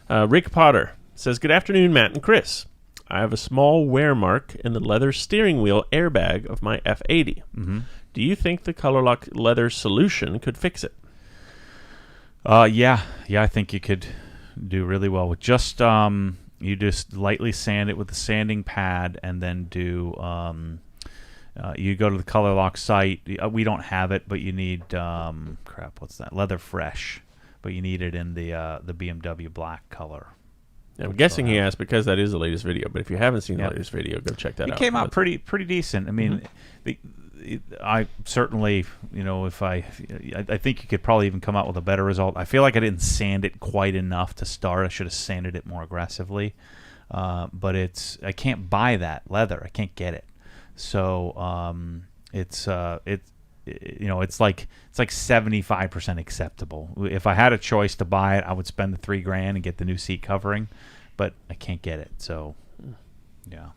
Rick Potter says, "Good afternoon, Matt and Chris. I have a small wear mark in the leather steering wheel airbag of my F80. Do you think the ColorLock leather solution could fix it?" Yeah, I think you could do really well with just you just lightly sand it with a sanding pad, and then do you go to the ColorLock site. We don't have it, but you need what's that? Leather Fresh, but you need it in the BMW black color. I'm guessing he asked because that is the latest video, but if you haven't seen the latest video, go check that out. It came out pretty decent. I mean, I certainly, if I think you could probably even come out with a better result. I feel like I didn't sand it quite enough to start. I should have sanded it more aggressively. But I can't buy that leather. I can't get it. So it's like 75% acceptable. If I had a choice to buy it, I would spend the $3,000 and get the new seat covering, but I can't get it. So yeah.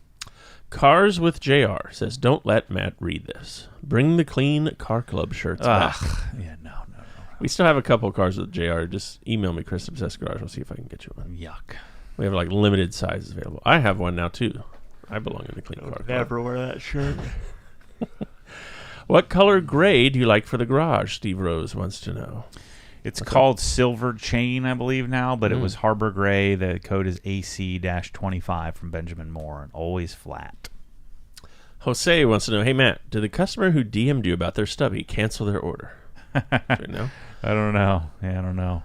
Cars with JR says, "Don't let Matt read this. Bring the clean car club shirts back." Yeah, no. We still have a couple of Cars with JR. Just email me, Chris Obsessed Garage. I'll see if I can get you one. Yuck. We have like limited sizes available. I have one now too. I belong in the clean car club. Never wear that shirt. What color gray do you like for the garage? Steve Rose wants to know. It's called Silver Chain, I believe now, but it was Harbor Gray. The code is AC-25 from Benjamin Moore, and always flat. Jose wants to know, "Hey, Matt, did the customer who DM'd you about their stubby cancel their order?" Do you know? I don't know. Yeah, I don't know.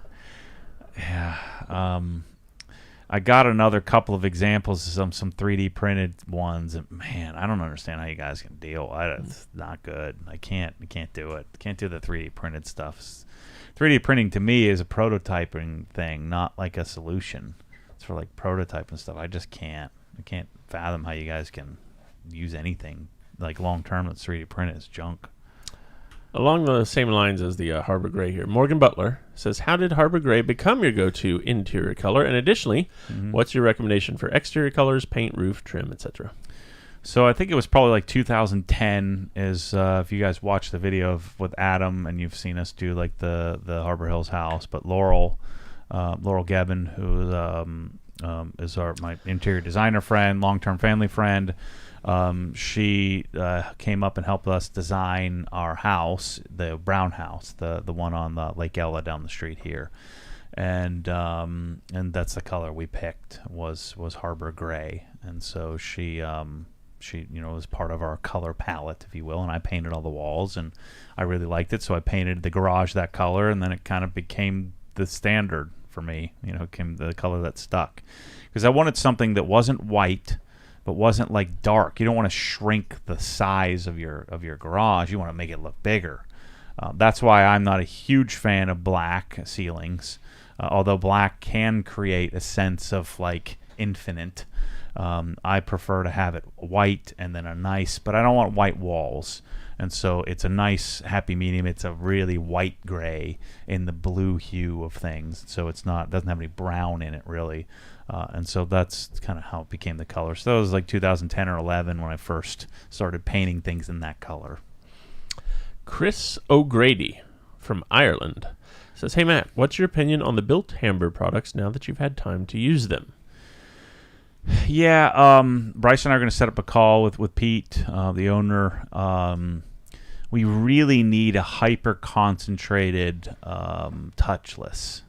Yeah. I got another couple of examples of some 3D printed ones, and man, I don't understand how you guys can deal. It's not good. I can't do it. Can't do the 3D printed stuff. 3D printing to me is a prototyping thing, not like a solution. It's for like prototyping stuff. I just can't. I can't fathom how you guys can use anything like long term that's 3D printed. It's junk. Along the same lines as the Harbor Gray here, Morgan Butler says, "How did Harbor Gray become your go-to interior color? And additionally, what's your recommendation for exterior colors, paint, roof, trim, etc.?" So I think it was probably like 2010 is if you guys watch the video with Adam and you've seen us do like the Harbor Hills house, but Laurel Gebbin, who is my interior designer friend, long-term family friend, she came up and helped us design our house, the brown house, the one on the Lake Ella down the street here, and that's the color we picked was Harbor Gray, and so she was part of our color palette, if you will, and I painted all the walls, and I really liked it, so I painted the garage that color, and then it kind of became the standard for me. It became the color that stuck, because I wanted something that wasn't white but wasn't like dark. You don't want to shrink the size of your garage. You want to make it look bigger. That's why I'm not a huge fan of black ceilings, although black can create a sense of like infinite. I prefer to have it white and then a nice, but I don't want white walls. And so it's a nice happy medium. It's a really white gray in the blue hue of things. So doesn't have any brown in it really. And so that's kind of how it became the color. So that was like 2010 or 11 when I first started painting things in that color. Chris O'Grady from Ireland says, "Hey Matt, what's your opinion on the Built Hamber products now that you've had time to use them?" Yeah, Bryce and I are going to set up a call with Pete, the owner. We really need a hyper-concentrated touchless.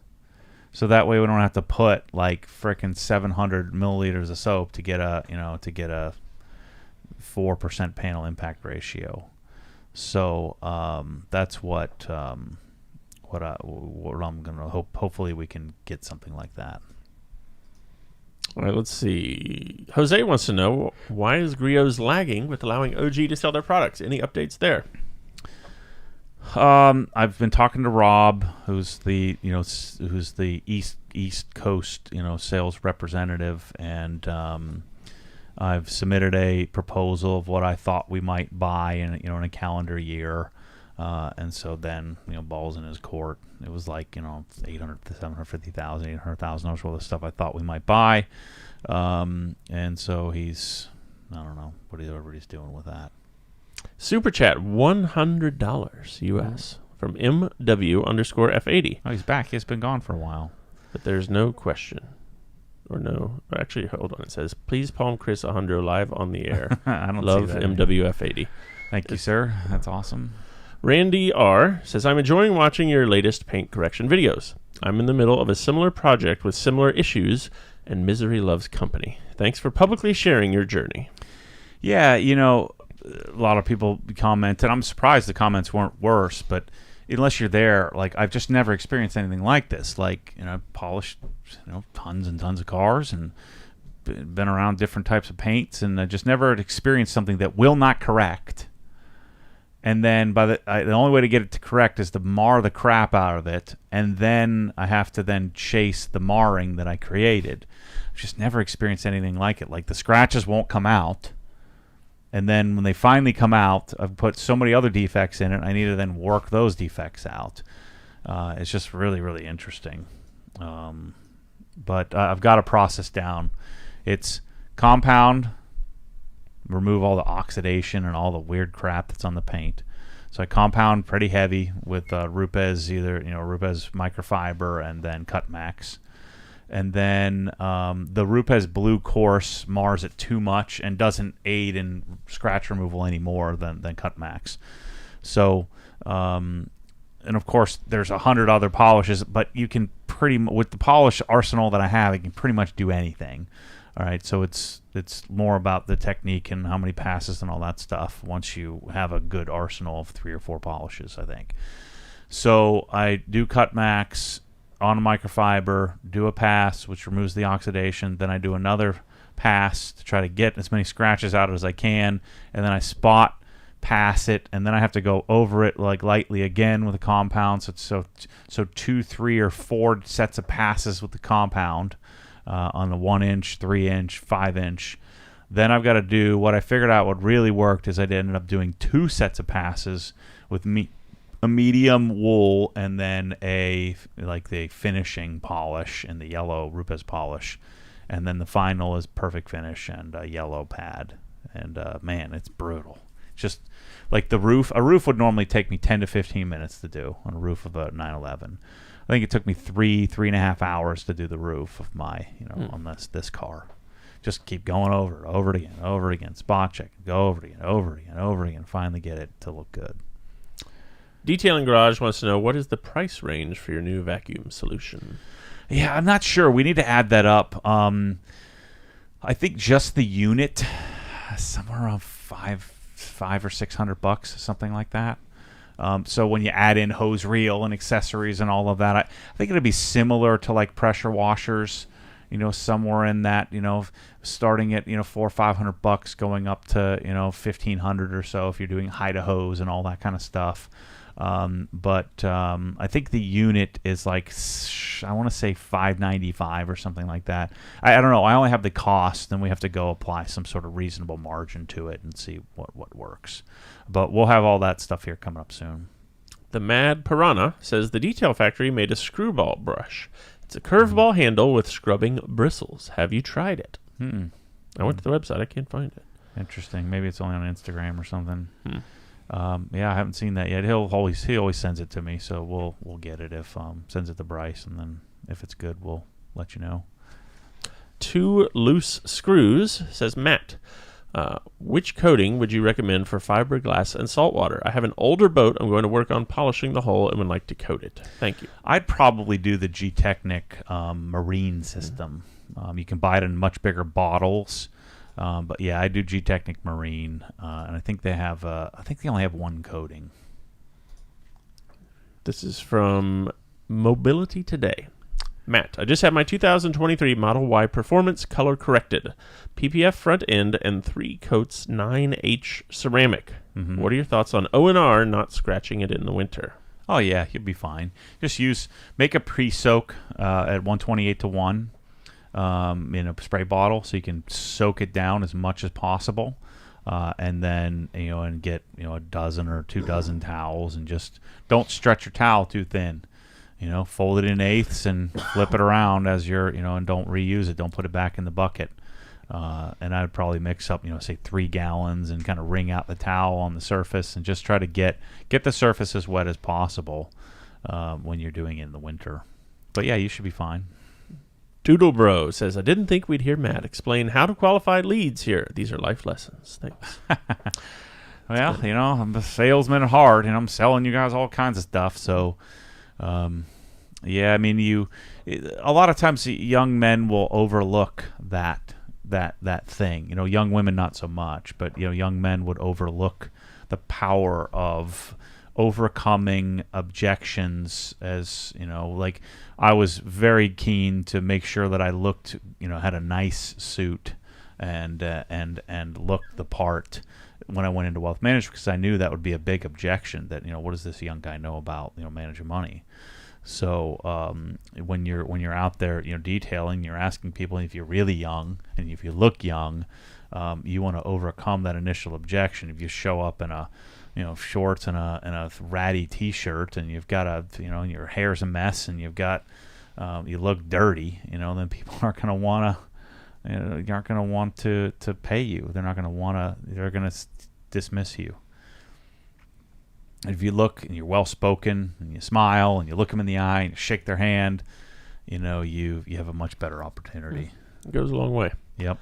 So that way we don't have to put like frickin' 700 milliliters of soap to get a 4% panel impact ratio. So that's what I'm gonna hope. Hopefully we can get something like that. All right, let's see. Jose wants to know, why is Griot's lagging with allowing OG to sell their products? Any updates there? I've been talking to Rob, who's the East Coast sales representative, and I've submitted a proposal of what I thought we might buy in a calendar year, and so then balls in his court. It was like 800 to 750,000, 800,000 dollars worth of stuff I thought we might buy, and so I don't know whatever he's doing with that. Super chat, $100 US from MW_F80. Oh, he's back. He's been gone for a while. But there's no question. Actually, hold on. It says, please palm Chris $100 live on the air. I don't Love see that. MWF80. Thank you, sir. That's awesome. Randy R. says, I'm enjoying watching your latest paint correction videos. I'm in the middle of a similar project with similar issues, and misery loves company. Thanks for publicly sharing your journey. Yeah, a lot of people commented. I'm surprised the comments weren't worse, but unless you're there, like I've just never experienced anything like this. Like, polished, tons and tons of cars and been around different types of paints, and I just never experienced something that will not correct. And then the only way to get it to correct is to mar the crap out of it, and then I have to then chase the marring that I created. I've just never experienced anything like it. Like the scratches won't come out. And then when they finally come out, I've put so many other defects in it, I need to then work those defects out. It's just really, really interesting. But I've got a process down. It's compound, remove all the oxidation and all the weird crap that's on the paint. So I compound pretty heavy with Rupes, Rupes microfiber and then Cut Max. And then the Rupes Blue Course mars it too much and doesn't aid in scratch removal any more than Cut Max. So, and of course, there's 100 other polishes, but you can with the polish arsenal that I have, I can pretty much do anything. All right, so it's more about the technique and how many passes and all that stuff once you have a good arsenal of 3 or 4 polishes, I think. So I do Cut Max on a microfiber, do a pass, which removes the oxidation. Then I do another pass to try to get as many scratches out as I can. And then I spot pass it, and then I have to go over it like lightly again with a compound. So 2, 3, or 4 sets of passes with the compound on the 1-inch, 3-inch, 5-inch. Then I've got to do what I figured out what really worked is I ended up doing 2 sets of passes with a medium wool and then the finishing polish in the yellow Rupes polish, and then the final is perfect finish and a yellow pad. And man, it's brutal. Just like the roof. A roof would normally take me 10 to 15 minutes to do on a roof of a 911. I think it took me 3.5 hours to do the roof of my on this car. Just keep going over it again, spot check, go over it again, finally get it to look good. Detailing Garage wants to know, what is the price range for your new vacuum solution? Yeah, I'm not sure. We need to add that up. I think just the unit, somewhere around $500 or $600, something like that. So when you add in hose reel and accessories and all of that, I think it'll be similar to like pressure washers. Somewhere in that, starting at $400 or $500, going up to $1,500 or so if you're doing hide a hose and all that kind of stuff. But I think the unit is like, I want to say $5.95 or something like that. I don't know. I only have the cost, then we have to go apply some sort of reasonable margin to it and see what works. But we'll have all that stuff here coming up soon. The Mad Piranha says the Detail Factory made a screwball brush. It's a curveball handle with scrubbing bristles. Have you tried it? I went to the website. I can't find it. Interesting. Maybe it's only on Instagram or something. Yeah, I haven't seen that yet. He always sends it to me, so we'll get it if sends it to Bryce, and then if it's good, we'll let you know. Two Loose Screws says Matt. Which coating would you recommend for fiberglass and saltwater? I have an older boat. I'm going to work on polishing the hull and would like to coat it. Thank you. I'd probably do the G-Technic marine system. You can buy it in much bigger bottles. But yeah, I do G-Technic Marine, and I think they have. I think they only have one coating. This is from Mobility Today. Matt, I just had my 2023 Model Y Performance color corrected, PPF front end, and 3 coats 9H ceramic. What are your thoughts on O&R not scratching it in the winter? Oh yeah, you'll be fine. Just make a pre-soak at 128-1. In a spray bottle, so you can soak it down as much as possible, and then and get a dozen or 2 dozen towels, and just don't stretch your towel too thin. Fold it in eighths and flip it around as you're and don't reuse it. Don't put it back in the bucket. And I'd probably mix up say 3 gallons and kind of wring out the towel on the surface and just try to get the surface as wet as possible when you're doing it in the winter. But yeah, you should be fine. Doodle Bro says, I didn't think we'd hear Matt explain how to qualify leads here. These are life lessons. Thanks. Well, I'm a salesman at heart, and I'm selling you guys all kinds of stuff. So, yeah, I mean, a lot of times young men will overlook that thing. Young women not so much, but young men would overlook the power of overcoming objections. As like I was very keen to make sure that I looked, had a nice suit and looked the part when I went into wealth management, because I knew that would be a big objection. That what does this young guy know about managing money? So when you're out there detailing, you're asking people if you're really young and if you look young, you want to overcome that initial objection. If you show up in a shorts and a ratty T-shirt, and you've got your hair's a mess, and you've got you look dirty, then people aren't going to want to, you aren't going to want to pay you. They're not going to want to. They're going to dismiss you. And if you look and you're well spoken and you smile and you look them in the eye and you shake their hand, you have a much better opportunity. It goes a long way. Yep.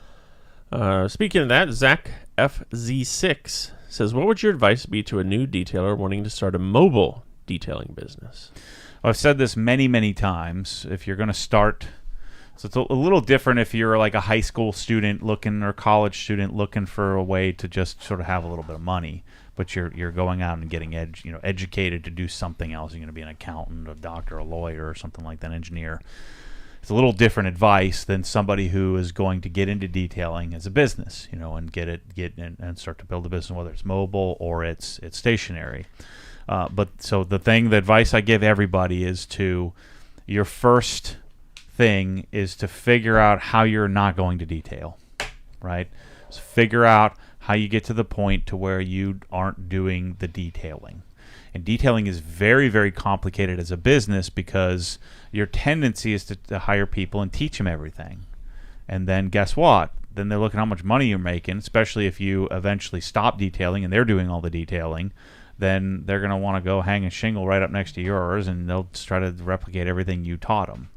Speaking of that, Zach FZ6 says, what would your advice be to a new detailer wanting to start a mobile detailing business? Well, I've said this many, many times. If you're going to start, so it's a little different if you're like a high school student or college student looking for a way to just sort of have a little bit of money, but you're going out and getting educated to do something else. You're going to be an accountant, a doctor, a lawyer, or something like that, engineer. It's a little different advice than somebody who is going to get into detailing as a business, and and start to build a business, whether it's mobile or it's stationary. But so the advice I give everybody is your first thing is to figure out how you're not going to detail, right? So figure out how you get to the point to where you aren't doing the detailing. And detailing is very, very complicated as a business, because your tendency is to hire people and teach them everything. And then guess what? Then they're looking at how much money you're making, especially if you eventually stop detailing and they're doing all the detailing. Then they're going to want to go hang a shingle right up next to yours, and they'll just try to replicate everything you taught them.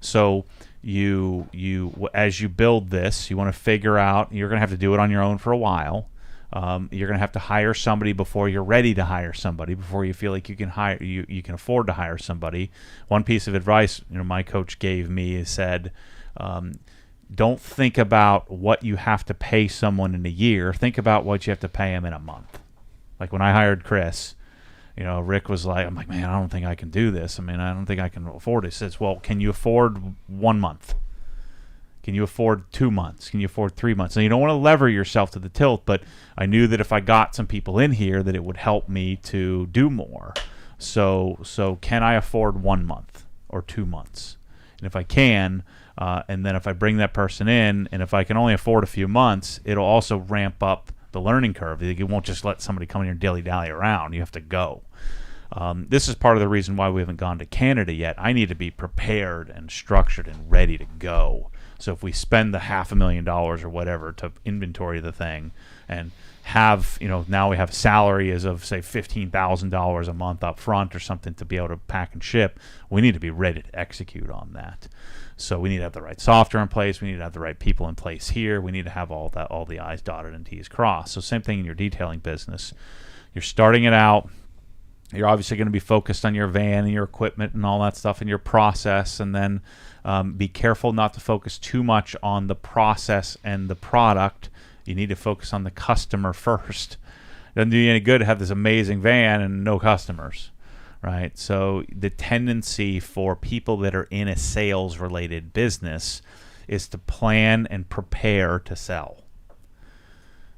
So as you build this, you want to figure out, you're going to have to do it on your own for a while. You're going to have to hire somebody before you're ready to hire somebody, before you feel like you can can afford to hire somebody. One piece of advice my coach gave me is said, don't think about what you have to pay someone in a year. Think about what you have to pay them in a month. Like when I hired Chris, Rick was like, I'm like, man, I don't think I can do this. I mean, I don't think I can afford it. He says, well, can you afford 1 month? Can you afford 2 months? Can you afford 3 months? And you don't want to lever yourself to the tilt, but I knew that if I got some people in here, that it would help me to do more. So can I afford 1 month or 2 months? And if I can, and then if I bring that person in, and if I can only afford a few months, it'll also ramp up the learning curve. You won't just let somebody come in here and dilly-dally around. You have to go. This is part of the reason why we haven't gone to Canada yet. I need to be prepared and structured and ready to go. So if we spend the $500,000 or whatever to inventory the thing and have, now we have a salary as of, say, $15,000 a month up front or something to be able to pack and ship, we need to be ready to execute on that. So we need to have the right software in place. We need to have the right people in place here. We need to have all the I's dotted and T's crossed. So same thing in your detailing business. You're starting it out. You're obviously going to be focused on your van and your equipment and all that stuff and your process, and then be careful not to focus too much on the process and the product. You need to focus on the customer first. It doesn't do you any good to have this amazing van and no customers, right? So the tendency for people that are in a sales-related business is to plan and prepare to sell.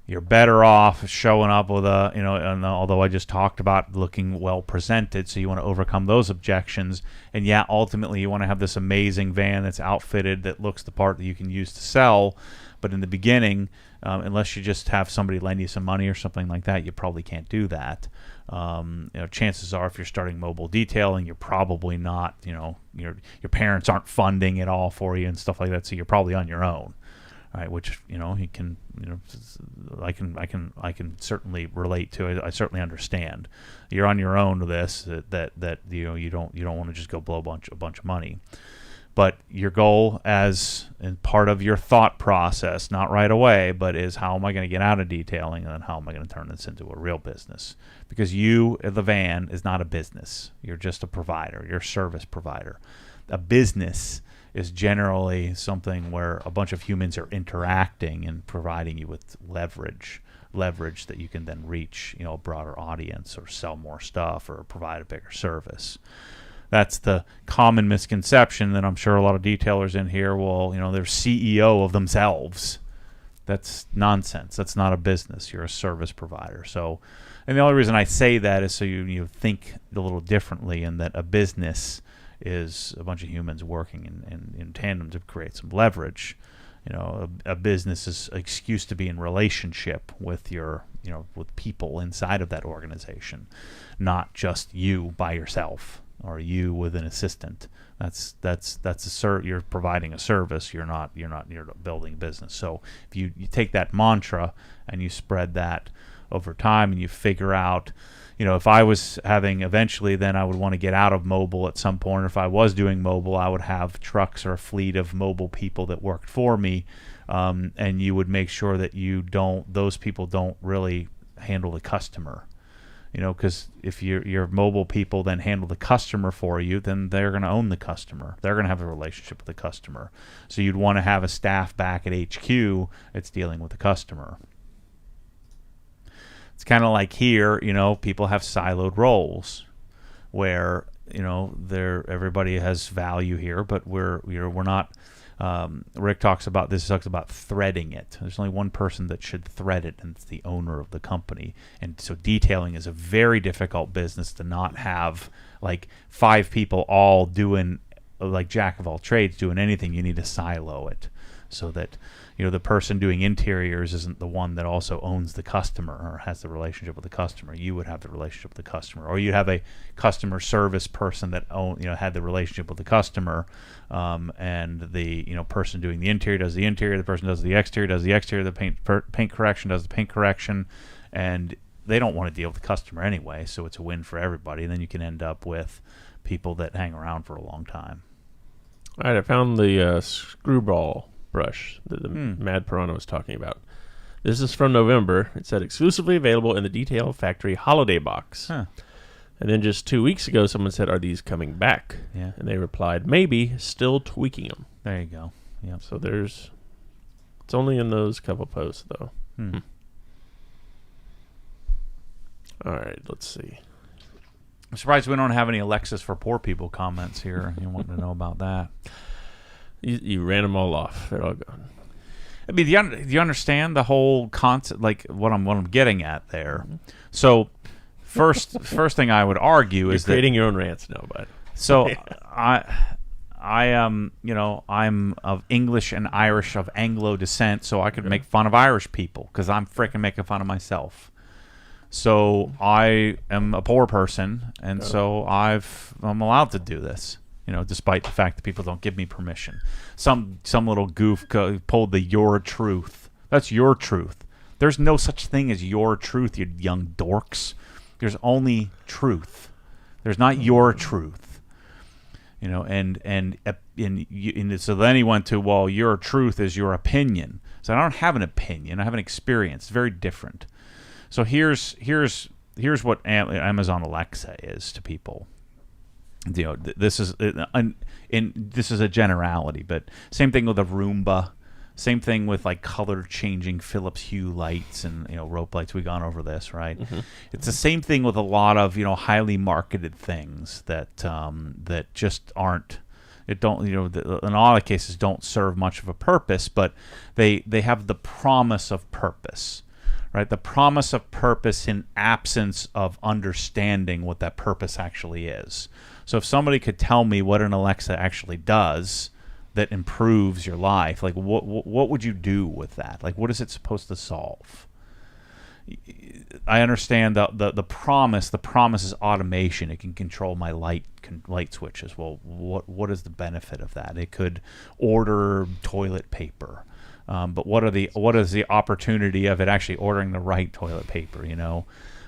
You're better off showing up with and although I just talked about looking well presented, so you want to overcome those objections. And yeah, ultimately you want to have this amazing van that's outfitted, that looks the part that you can use to sell. But in the beginning, unless you just have somebody lend you some money or something like that, you probably can't do that. Chances are, if you're starting mobile detailing, you're probably not, your parents aren't funding it all for you and stuff like that, so you're probably on your own. Right, which you can, I can certainly relate to it. I certainly understand. You're on your own to this. That you don't want to just go blow a bunch of money. But your goal, as in part of your thought process, not right away, but is, how am I going to get out of detailing, and then how am I going to turn this into a real business? Because you, the van, is not a business. You're just a provider. You're a service provider. A business is generally something where a bunch of humans are interacting and providing you with leverage that you can then reach, a broader audience, or sell more stuff, or provide a bigger service. That's the common misconception that I'm sure a lot of detailers in here will, they're CEO of themselves. That's nonsense. That's not a business. You're a service provider. So, and the only reason I say that is so you think a little differently, in that a business is a bunch of humans working in tandem to create some leverage. A business is an excuse to be in relationship with with people inside of that organization, not just you by yourself or you with an assistant. You're providing a service. You're building a business. So if you take that mantra and you spread that over time, and you figure out, if I was having eventually, then I would want to get out of mobile at some point. Or if I was doing mobile, I would have trucks or a fleet of mobile people that worked for me, and you would make sure that those people don't really handle the customer. Because if your mobile people then handle the customer for you, then they're going to own the customer. They're going to have a relationship with the customer. So you'd want to have a staff back at HQ that's dealing with the customer. It's kind of like here, people have siloed roles where, everybody has value here, but we're not. Rick talks about this. Talks about threading it. There's only one person that should thread it, and it's the owner of the company. And so detailing is a very difficult business to not have like 5 people all doing, like jack of all trades, doing anything. You need to silo it so that the person doing interiors isn't the one that also owns the customer or has the relationship with the customer. You would have the relationship with the customer, or you'd have a customer service person that had the relationship with the customer, and the person doing the interior does the interior, the person does the exterior, the paint correction does the paint correction, and they don't want to deal with the customer anyway, so it's a win for everybody. And then you can end up with people that hang around for a long time. All right, I found the screwball brush that the Mad Piranha was talking about. This is from November. It said exclusively available in the Detail Factory holiday box. Huh. And then just 2 weeks ago, someone said, "Are these coming back?" Yeah. And they replied, "Maybe, still tweaking them." There you go. Yeah. So it's only in those couple posts though. All right, let's see. I'm surprised we don't have any Alexis for Poor People comments here. You want to know about that? You ran them all off. They're all gone. I mean, do you understand the whole concept? Like what I'm getting at there. So, first thing I would argue You're is creating your own rants now, bud. So I am, I'm of English and Irish of Anglo descent, so I could make fun of Irish people because I'm freaking making fun of myself. So I am a poor person, and so I'm allowed to do this, despite the fact that people don't give me permission. Some little goof pulled the your truth. That's your truth. There's no such thing as your truth, you young dorks. There's only truth. There's not your truth. And so then he went to, well, your truth is your opinion. So I don't have an opinion. I have an experience. It's very different. So here's what Amazon Alexa is to people. This is a generality, but same thing with a Roomba. Same thing with like color changing Philips Hue lights and rope lights. We've gone over this, right? Mm-hmm. It's the same thing with a lot of highly marketed things that just aren't. It don't in a lot of cases don't serve much of a purpose, but they have the promise of purpose, right? The promise of purpose in absence of understanding what that purpose actually is. So if somebody could tell me what an Alexa actually does that improves your life, like what would you do with that? Like, what is it supposed to solve? I understand the promise. The promise is automation. It can control my light switches. Well, what is the benefit of that? It could order toilet paper, but what is the opportunity of it actually ordering the right toilet paper?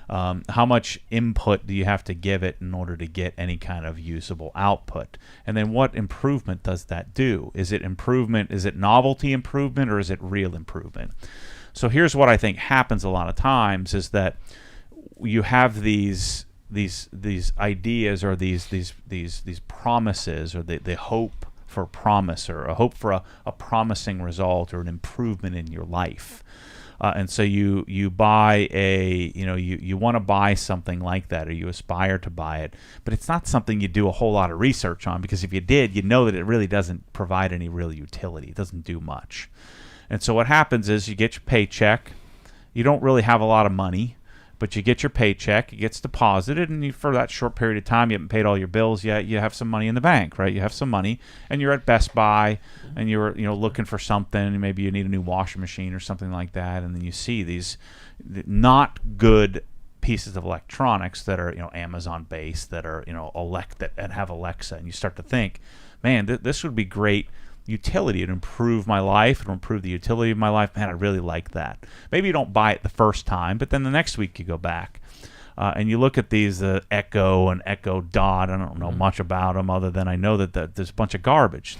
How much input do you have to give it in order to get any kind of usable output? And then what improvement does that do? Is it improvement? Is it novelty improvement, or is it real improvement? So here's what I think happens a lot of times is that you have these ideas or these promises, or the hope for promise, or a hope for a promising result or an improvement in your life. And so you buy you want to buy something like that, or you aspire to buy it, but it's not something you do a whole lot of research on, because if you did, you know that it really doesn't provide any real utility. It doesn't do much. And so what happens is you get your paycheck. You don't really have a lot of money, but you get your paycheck. It gets deposited, and for that short period of time, you haven't paid all your bills yet. You have some money in the bank, right? You have some money, and you're at Best Buy, and you're looking for something. Maybe you need a new washing machine or something like that, and then you see these not good pieces of electronics that are Amazon based, that are that have Alexa, and you start to think, man, this would be great utility. It'd improve my life. It'll improve the utility of my life. Man, I really like that. Maybe you don't buy it the first time, but then the next week you go back and you look at these Echo and Echo Dot. I don't know much about them other than I know that there's a bunch of garbage.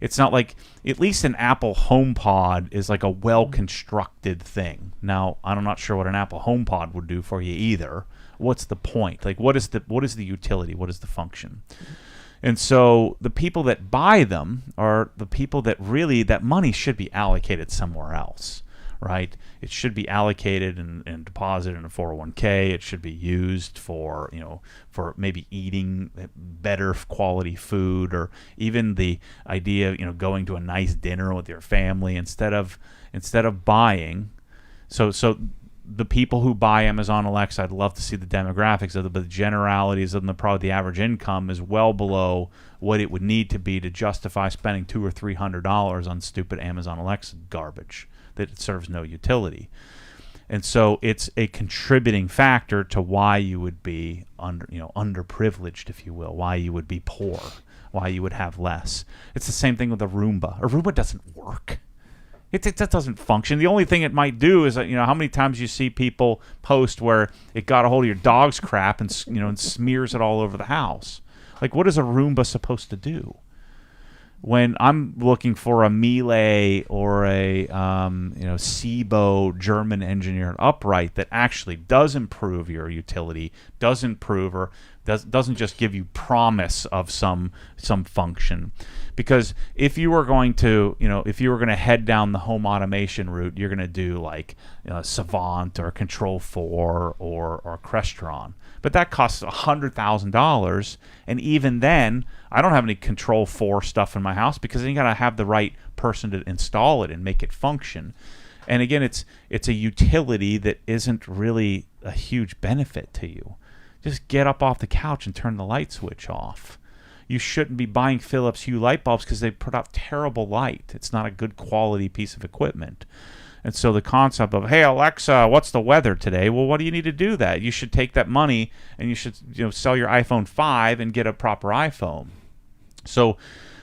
It's not like, at least an Apple HomePod is like a well-constructed thing. Now, I'm not sure what an Apple HomePod would do for you either. What's the point? Like, what is the utility? What is the function? And so the people that buy them are the people that really, that money should be allocated somewhere else, right? It should be allocated and deposited in a 401k. It should be used for, for maybe eating better quality food, or even the idea of, going to a nice dinner with your family instead of buying. So the people who buy Amazon Alexa, I'd love to see the demographics of it, but the generalities of them, probably the average income is well below what it would need to be to justify spending $200 or $300 on stupid Amazon Alexa garbage that it serves no utility. And so it's a contributing factor to why you would be underprivileged, if you will, why you would be poor, why you would have less. It's the same thing with a Roomba. A Roomba doesn't work. That doesn't function. The only thing it might do is, how many times you see people post where it got a hold of your dog's crap and and smears it all over the house. Like, what is a Roomba supposed to do? When I'm looking for a Miele or a Sebo German engineered upright that actually does improve your utility, does improve, or Doesn't just give you promise of some function. Because if you were going to, if you were going to head down the home automation route, you're going to do like Savant or Control4 or Crestron. But that costs $100,000, and even then, I don't have any Control4 stuff in my house because then you got to have the right person to install it and make it function. And again, it's a utility that isn't really a huge benefit to you. Just get up off the couch and turn the light switch off. You shouldn't be buying Philips Hue light bulbs because they put out terrible light. It's not a good quality piece of equipment. And so the concept of, hey, Alexa, what's the weather today? Well, what do you need to do that? You should take that money and you should sell your iPhone 5 and get a proper iPhone. So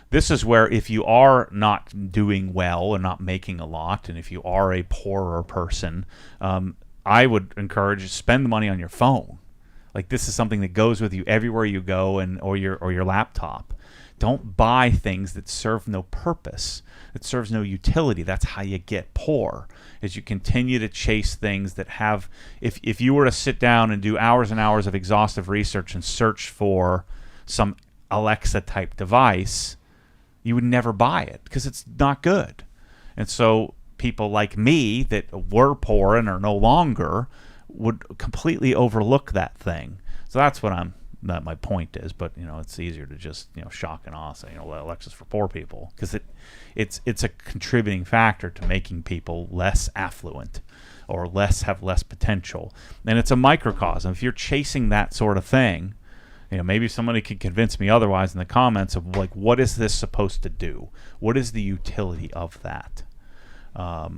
this is where if you are not doing well and not making a lot, and if you are a poorer person, I would encourage you to spend the money on your phone. Like, this is something that goes with you everywhere you go, or your laptop. Don't buy things that serve no purpose, that serves no utility. That's how you get poor, is you continue to chase things that have, if you were to sit down and do hours and hours of exhaustive research and search for some Alexa type device, you would never buy it because it's not good. And so people like me that were poor and are no longer would completely overlook that thing. So that's what my point is. But it's easier to just shock and awe, say Alexa's for poor people, because it's a contributing factor to making people less affluent or have less potential, and it's a microcosm. If you're chasing that sort of thing, maybe somebody could convince me otherwise in the comments of like, what is this supposed to do? What is the utility of that?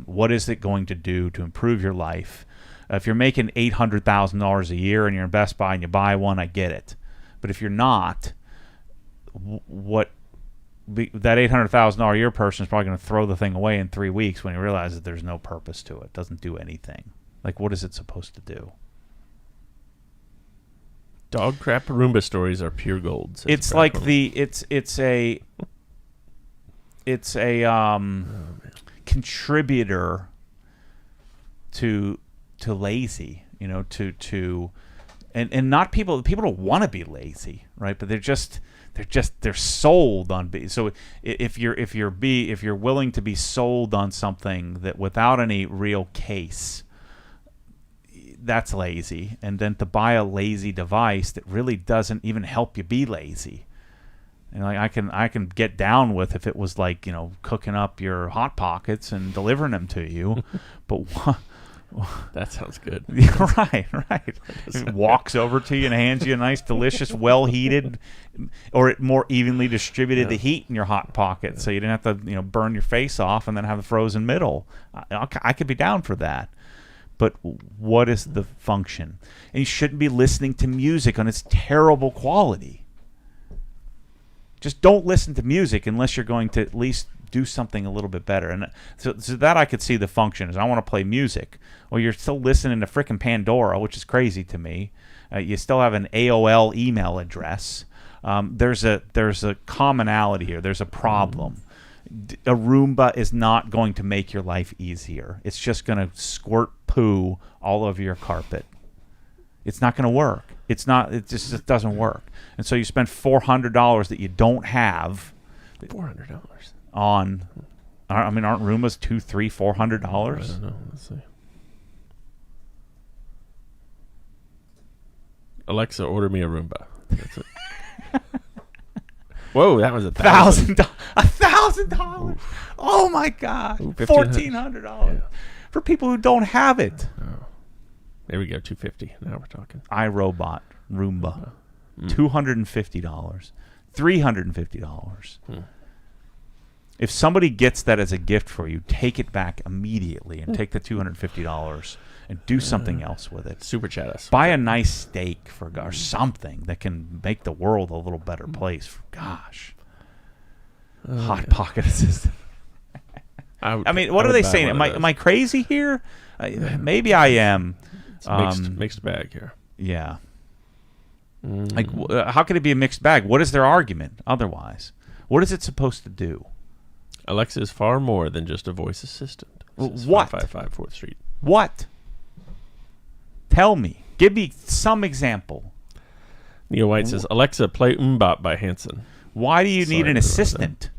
What is it going to do to improve your life? If you're making $800,000 a year and you're in Best Buy and you buy one, I get it. But if you're not, that $800,000 a year person is probably going to throw the thing away in 3 weeks when he realizes there's no purpose to it. It doesn't do anything. Like, what is it supposed to do? Dog crap Roomba stories are pure gold. It's like it's a contributor to lazy, and not people don't want to be lazy, right? But they're sold on. So if you're willing to be sold on something that without any real case, that's lazy. And then to buy a lazy device that really doesn't even help you be lazy. And I can get down with if it was like cooking up your Hot Pockets and delivering them to you, but that sounds good. Right. It walks over to you and hands you a nice, delicious, well-heated, or it more evenly distributed the heat in your Hot Pocket, so you didn't have to burn your face off and then have the frozen middle. I could be down for that. But what is the function? And you shouldn't be listening to music on its terrible quality. Just don't listen to music unless you're going to at least do something a little bit better. And so that I could see the function is I want to play music. Well, you're still listening to frickin' Pandora, which is crazy to me. You still have an AOL email address. There's a commonality here. There's a problem. A Roomba is not going to make your life easier. It's just going to squirt poo all over your carpet. It's not going to work. It just doesn't work. And so you spend $400 that you don't have. $400 on. Aren't Roombas $200, $300, $400? I don't know. Let's see. Alexa, order me a Roomba. That's it. Whoa, that was $1,000. $1,000. Oh my God. $1,400 Yeah. for people who don't have it. Oh. There we go. $250. Now we're talking. iRobot Roomba. $250. $350. If somebody gets that as a gift for you, take it back immediately and take the $250 and do something else with it. Super chat us. Buy a nice steak or something that can make the world a little better place. Gosh. Hot Pocket assistant. I mean, what are they saying? Am I crazy here? Maybe I am. It's mixed bag here. Yeah. Like, how could it be a mixed bag? What is their argument otherwise? What is it supposed to do? Alexa is far more than just a voice assistant. What? 555 4th Street. What? Tell me. Give me some example. Neil White says, Alexa, play Mbop by Hanson. Why do you need Sorry an to interrupt assistant?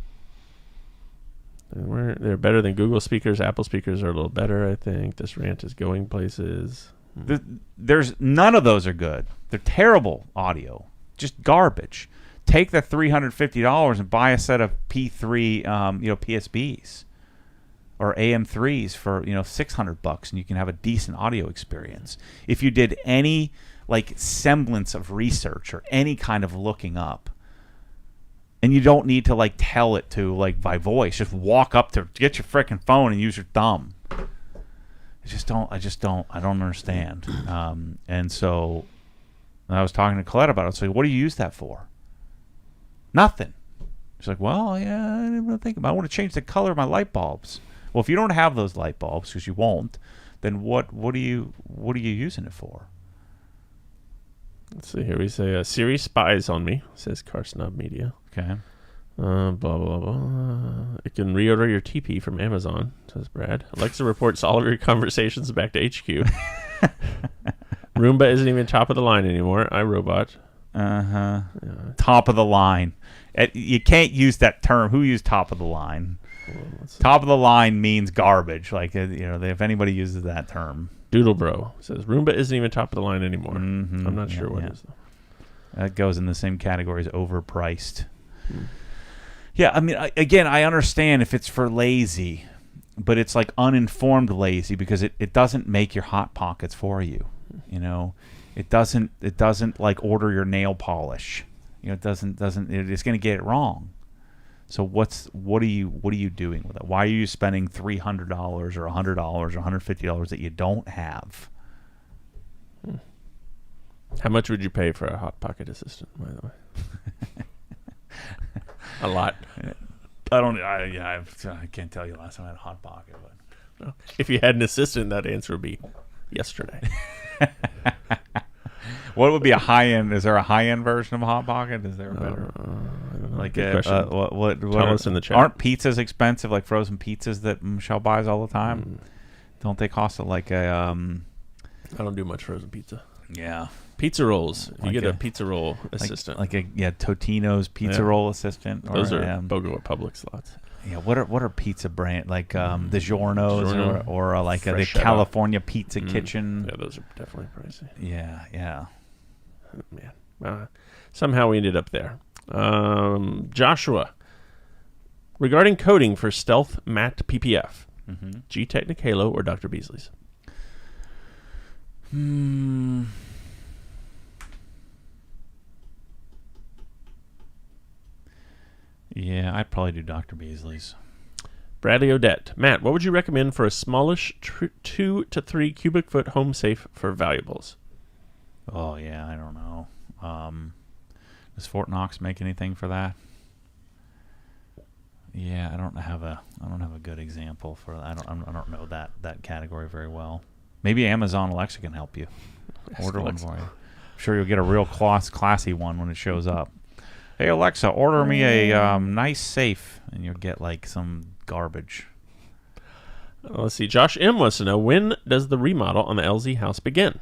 They're better than Google speakers. Apple speakers are a little better, I think. This rant is going places. There's none of those are good. They're terrible audio, just garbage. Take the $350 and buy a set of P3, PSBs or AM3s for $600, and you can have a decent audio experience. If you did any like semblance of research or any kind of looking up, and you don't need to like tell it to like by voice, just walk up to get your freaking phone and use your thumb. I don't understand. And so I was talking to Colette about it. I was like, what do you use that for? Nothing. She's like, well, yeah, I didn't really think about it. I want to change the color of my light bulbs. Well, if you don't have those light bulbs, because you won't, then what are you using it for? Let's see here. We say Siri spies on me, says Carsnob Media. Okay. Blah, blah, blah. It can reorder your TP from Amazon, says Brad. Alexa reports all of your conversations back to HQ. Roomba isn't even top of the line anymore. iRobot. Yeah. Top of the line. You can't use that term. Who used top of the line? Top of the line means garbage. Like, if anybody uses that term. Doodlebro says Roomba isn't even top of the line anymore. I'm not sure what is, though. That goes in the same category as overpriced. Yeah, I mean, I understand if it's for lazy, but it's like uninformed lazy because it doesn't make your Hot Pockets for you. It doesn't like order your nail polish. It's going to get it wrong. So what are you doing with it? Why are you spending $300 or $100 or $150 that you don't have? How much would you pay for a Hot Pocket assistant, by the way? A lot. I can't tell you last time I had a Hot Pocket. But if you had an assistant, that answer would be yesterday. What would be a high end? Is there a high end version of a Hot Pocket? Is there a better? I don't know. Like Good question. what Tell us in the chat. Aren't pizzas expensive? Like frozen pizzas that Michelle buys all the time. Don't they cost like a? I don't do much frozen pizza. Yeah. Pizza rolls. If you Like get a a- pizza roll assistant. Totino's pizza roll assistant. Those or, are BOGO at Publix slots. Yeah, what are pizza brand like the Giorno's Giorno. or like the Fresh California Pizza Kitchen? Yeah, those are definitely pricey. Yeah. Man. Somehow we ended up there. Joshua. Regarding coding for Stealth Matte PPF, G-Technic Halo or Dr. Beasley's? Yeah, I'd probably do Dr. Beasley's. Bradley Odette. Matt, what would you recommend for a smallish 2 to 3 cubic foot home safe for valuables? Oh yeah, I don't know. Does Fort Knox make anything for that? Yeah, I don't have a good example for that. I don't know that category very well. Maybe Amazon Alexa can help you. Order one for you. I'm sure you'll get a real classy one when it shows up. Hey Alexa, order me a nice safe, and you'll get like some garbage. Let's see. Josh M wants to know, when does the remodel on the LZ house begin?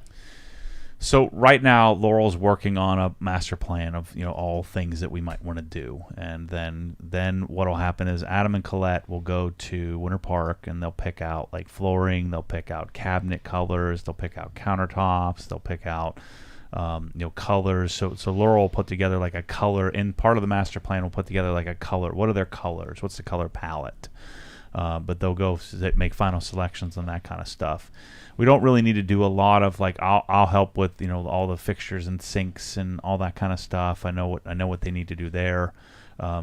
So right now, Laurel's working on a master plan of all things that we might want to do, and then what'll happen is Adam and Colette will go to Winter Park and they'll pick out like flooring, they'll pick out cabinet colors, they'll pick out countertops, they'll pick out colors. So Laurel will put together like a color, in part of the master plan will put together like a color. What are their colors? What's the color palette? But they'll go make final selections on that kind of stuff. We don't really need to do a lot of like I'll help with all the fixtures and sinks and all that kind of stuff. I know what they need to do there.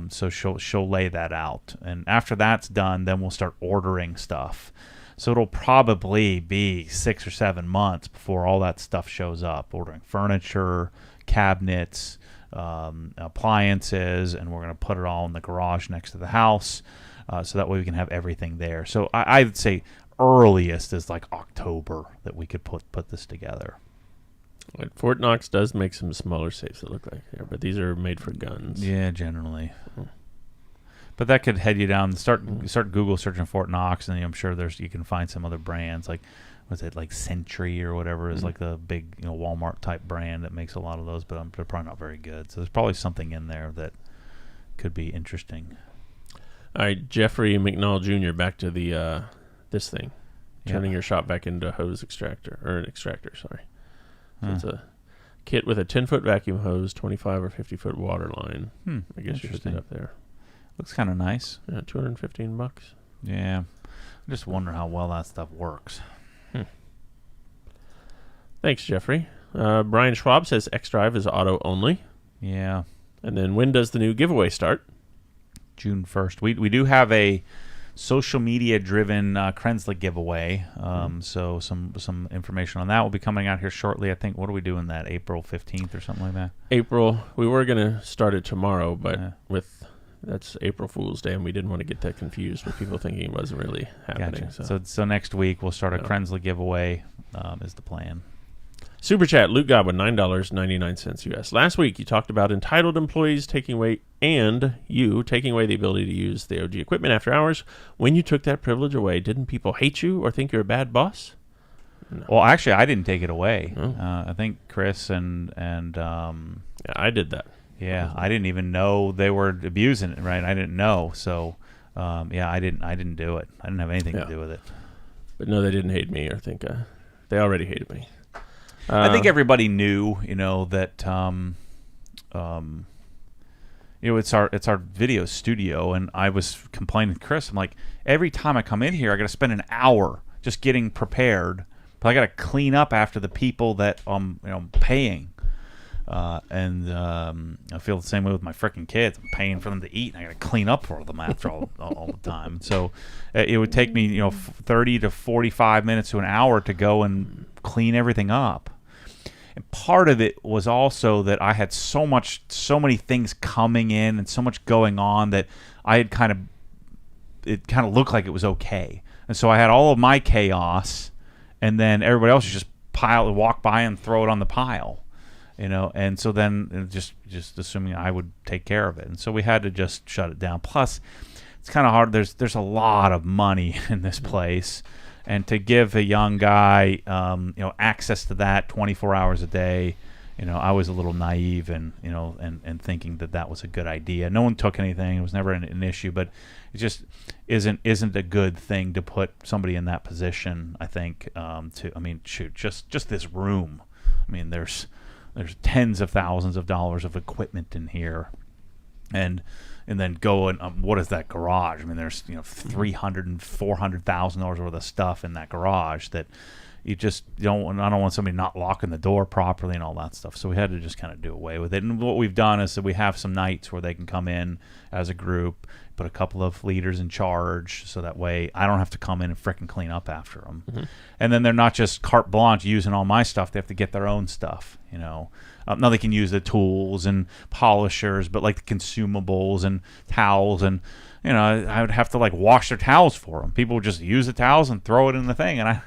So she'll lay that out, and after that's done, then we'll start ordering stuff. So it'll probably be 6 or 7 months before all that stuff shows up. Ordering furniture, cabinets, appliances, and we're going to put it all in the garage next to the house, so that way we can have everything there. So I would say earliest is like October that we could put this together. Like Fort Knox does make some smaller safes that look like there, but these are made for guns. Yeah, generally. But that could head you down. Start Google searching Fort Knox, and I'm sure you can find some other brands. Like was it like Century or whatever is like the big Walmart type brand that makes a lot of those, but they're probably not very good. So there's probably something in there that could be interesting. All right, Jeffrey McNall Jr. Back to the this thing, turning your shop back into a hose extractor or an extractor. Sorry, so it's a kit with a 10-foot vacuum hose, 25 or 50-foot water line. I guess you hooked it up there. Looks kind of nice. Yeah, $215. Yeah, I just wonder how well that stuff works. Thanks, Jeffrey. Brian Schwab says X-Drive is auto only. Yeah. And then when does the new giveaway start? June 1st. We do have a social media driven Krenslick giveaway. So some information on that will be coming out here shortly. I think, what are we doing that? April 15th or something like that? April. We were going to start it tomorrow, but that's April Fool's Day, and we didn't want to get that confused with people thinking it wasn't really happening. Gotcha. So next week we'll start a Krenslick giveaway is the plan. Super Chat, Luke Godwin, $9.99 US. Last week, you talked about entitled employees taking away the ability to use the OG equipment after hours. When you took that privilege away, didn't people hate you or think you're a bad boss? No. Well, actually, I didn't take it away. I think Chris and yeah, I did that. Yeah, I didn't even know they were abusing it. Right, I didn't know. So, I didn't do it. I didn't have anything to do with it. But no, they didn't hate me or think they already hated me. I think everybody knew, that it's our video studio, and I was complaining to Chris. I'm like, every time I come in here, I got to spend an hour just getting prepared, but I got to clean up after the people that I'm paying. And I feel the same way with my freaking kids. I'm paying for them to eat, and I got to clean up for them after all the time. So it would take me 30 to 45 minutes to an hour to go and clean everything up. And part of it was also that I had so many things coming in and so much going on that it kind of looked like it was okay. And so I had all of my chaos, and then everybody else would just walk by and throw it on the pile. And so then just assuming I would take care of it. And so we had to just shut it down. Plus, it's kind of hard. There's a lot of money in this place. And to give a young guy, access to that 24 hours a day, I was a little naive and thinking that was a good idea. No one took anything. It was never an issue, but it just isn't a good thing to put somebody in that position. I think just this room. There's tens of thousands of dollars of equipment in here, and then go and what is that garage? There's $300,000 and $400,000 worth of stuff in that garage that you just don't. I don't want somebody not locking the door properly and all that stuff. So we had to just kind of do away with it. And what we've done is that we have some nights where they can come in as a group, put a couple of leaders in charge, so that way I don't have to come in and frickin' clean up after them. And then they're not just carte blanche using all my stuff. They have to get their own stuff. Now they can use the tools and polishers, but like the consumables and towels, and I would have to wash their towels for them. People would just use the towels and throw it in the thing, and I'd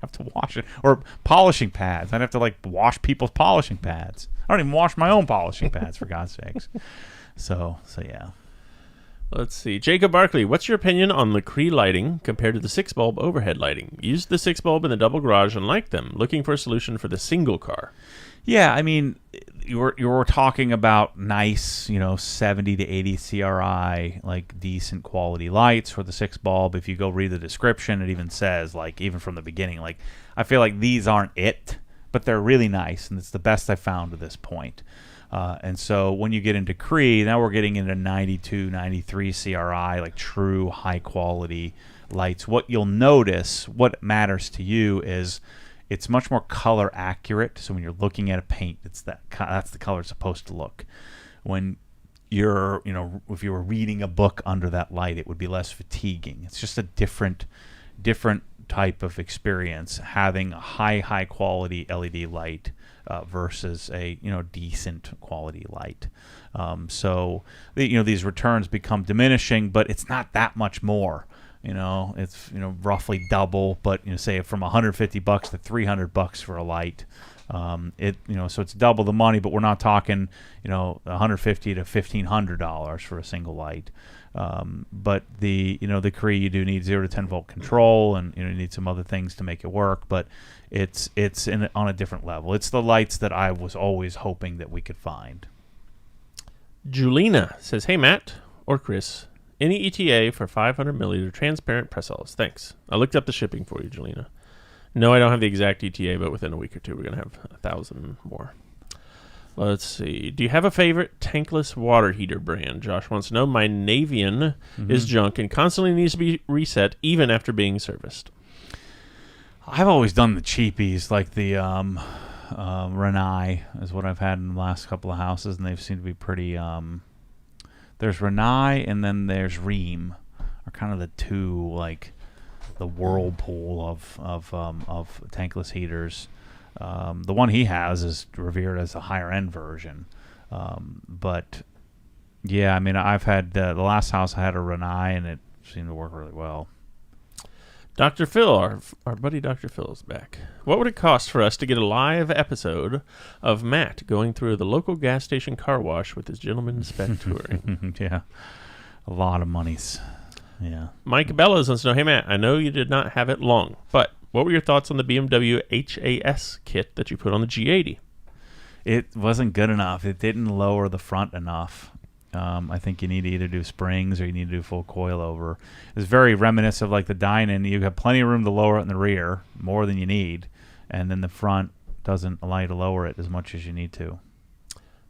have to wash it. Or polishing pads, I'd have to wash people's polishing pads. I don't even wash my own polishing pads, for God's sakes. So yeah. Let's see. Jacob Barkley, what's your opinion on the Cree lighting compared to the 6-bulb overhead lighting? Used the 6-bulb in the double garage and liked them. Looking for a solution for the single car. Yeah, you were talking about nice, 70 to 80 CRI, decent quality lights for the 6-bulb. If you go read the description, it even says, even from the beginning, I feel like these aren't it, but they're really nice, and it's the best I've found to this point. And so when you get into Cree, now we're getting into 92, 93 CRI, true high quality lights. What you'll notice, what matters to you is it's much more color accurate. So when you're looking at a paint, that's the color it's supposed to look. When you're, if you were reading a book under that light, it would be less fatiguing. It's just a different type of experience having a high quality LED light versus a decent quality light. So these returns become diminishing, but it's not that much more. It's roughly double, but say from $150 to $300 for a light. So it's double the money, but we're not talking, $150 to $1,500 for a single light. But the Cree, you do need 0 to 10 volt control, and you need some other things to make it work. But it's on a different level. It's the lights that I was always hoping that we could find. Julina says, "Hey Matt or Chris, any ETA for 500 milliliter transparent Pressols? Thanks. I looked up the shipping for you, Julina. No, I don't have the exact ETA, but within a week or two, we're going to have 1,000 more. Let's see. Do you have a favorite tankless water heater brand? Josh wants to know. My Navian is junk and constantly needs to be reset, even after being serviced. I've always done the cheapies, like the Rinnai is what I've had in the last couple of houses, and they've seemed to be pretty. There's Rinnai, and then there's Rheem, are kind of the two, like, the whirlpool of tankless heaters. The one he has is revered as a higher end version, but yeah, I mean, I've had the last house I had a Rinnai, and it seemed to work really well. Dr. Phil, our buddy Dr. Phil is back. What would it cost for us to get a live episode of Matt going through the local gas station car wash with his gentleman spec touring? Yeah, a lot of monies. Yeah. Mike Bellows wants to know, hey Matt, I know you did not have it long, but what were your thoughts on the BMW HAS kit that you put on the G80? It wasn't good enough. It didn't lower the front enough. I think you need to either do springs or you need to do full coilover. It's very reminiscent of like the Dynan. You have plenty of room to lower it in the rear, more than you need, and then the front doesn't allow you to lower it as much as you need to.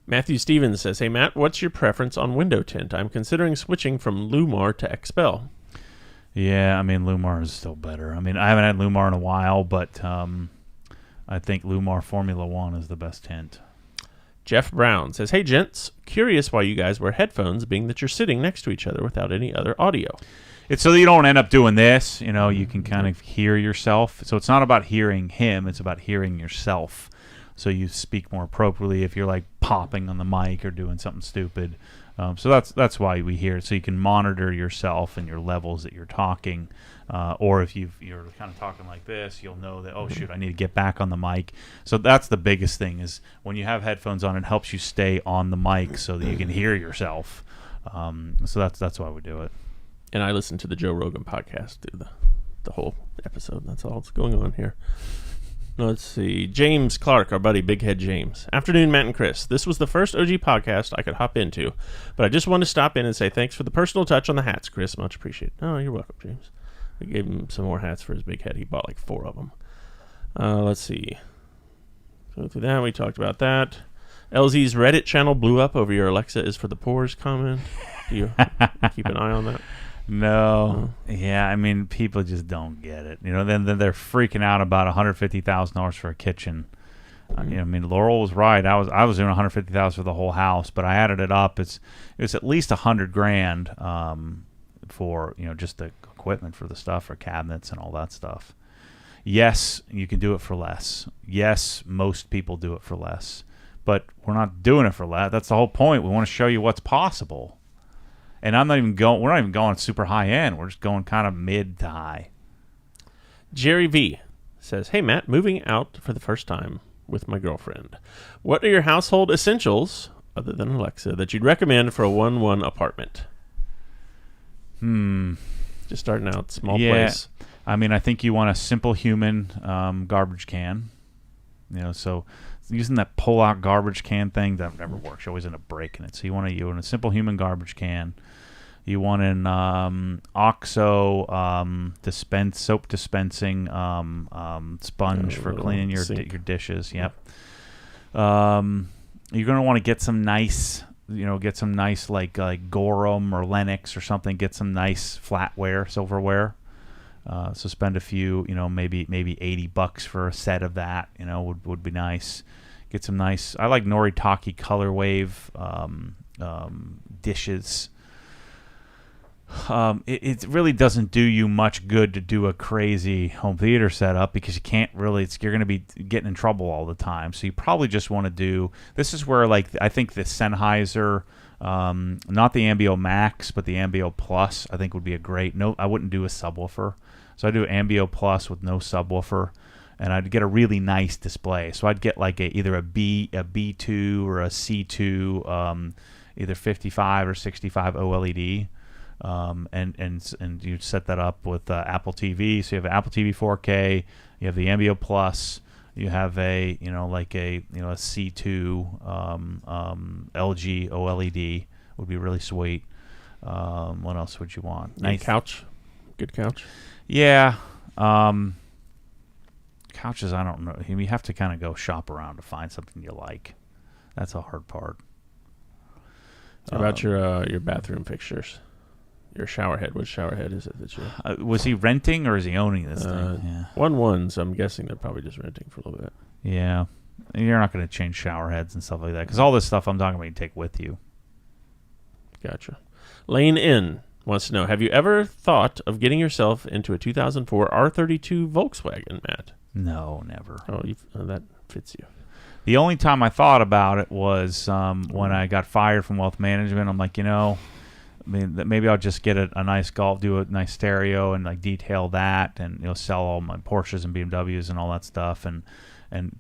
Matthew Stevens says, hey Matt, what's your preference on window tint? I'm considering switching from Lumar to XPEL. Yeah, I mean, Lumar is still better. I mean, I haven't had Lumar in a while, but I think Lumar Formula One is the best tint. Jeff Brown says, hey gents, curious why you guys wear headphones, being that you're sitting next to each other without any other audio. It's so that you don't end up doing this. You can kind of hear yourself. So it's not about hearing him. It's about hearing yourself. So you speak more appropriately if you're like popping on the mic or doing something stupid. So that's why we hear it. So you can monitor yourself and your levels that you're talking. Or if you're kind of talking like this, you'll know that, oh, shoot, I need to get back on the mic. So that's the biggest thing is when you have headphones on, it helps you stay on the mic so that you can hear yourself. So that's why we do it. And I listen to the Joe Rogan podcast through the whole episode. That's all that's going on here. Let's see. James Clark, our buddy, Big Head James. Afternoon, Matt and Chris. This was the first OG podcast I could hop into, but I just wanted to stop in and say thanks for the personal touch on the hats, Chris. Much appreciated. Oh, you're welcome, James. We gave him some more hats for his big head. He bought like 4 of them. Let's see. Go through that. We talked about that. LZ's Reddit channel blew up over your Alexa is for the pores comment. Do you keep an eye on that? No. Yeah, I mean, people just don't get it. Then they're freaking out about $150,000 for a kitchen. I mean, Laurel was right. I was doing $150,000 for the whole house, but I added it up. It was at least $100,000 for just the equipment for the stuff, for cabinets and all that stuff. Yes, you can do it for less. Yes, most people do it for less, but we're not doing it for less. That's the whole point. We want to show you what's possible. And we're not even going super high end. We're just going kind of mid to high. Jerry V says, hey Matt, moving out for the first time with my girlfriend. What are your household essentials, other than Alexa, that you'd recommend for a 1-1 apartment? Just starting out, small place. I mean, I think you want a Simple Human garbage can. So using that pull-out garbage can thing, that never works. You always end up breaking it. So you want a Simple Human garbage can. You want an OXO soap dispensing sponge for cleaning your dishes. Yep. You're gonna want to get some nice, like Gorham or Lennox or something. Get some nice flatware, silverware. So spend a few, maybe $80 for a set of that. Would be nice. Get some nice. I like Noritake Color Wave dishes. It really doesn't do you much good to do a crazy home theater setup because you can't really. You're going to be getting in trouble all the time. So you probably just want to do. This is where I think the Sennheiser, not the Ambio Max, but the Ambio Plus, I think would be a great. No, I wouldn't do a subwoofer. So I do Ambio Plus with no subwoofer, and I'd get a really nice display. So I'd get like either a B2 or a C2, either 55 or 65 OLED. And you set that up with Apple TV. So you have an Apple TV 4K, you have the Ambio Plus, you have a a C2 LG OLED would be really sweet. What else would you want? Nice couch, good couch. Yeah. Couches, I don't know. You have to kind of go shop around to find something you like. That's a hard part. How about your bathroom fixtures? Your shower head. What shower head is it that you... was he renting or is he owning this thing? Yeah. One, so I'm guessing they're probably just renting for a little bit. Yeah. You're not going to change shower heads and stuff like that, because all this stuff I'm talking about you take with you. Gotcha. Lane N wants to know, have you ever thought of getting yourself into a 2004 R32 Volkswagen, Matt? No, never. Oh, that fits you. The only time I thought about it was when I got fired from wealth management. I'm like, maybe I'll just get a nice Golf, do a nice stereo, and like detail that, and sell all my Porsches and BMWs and all that stuff, and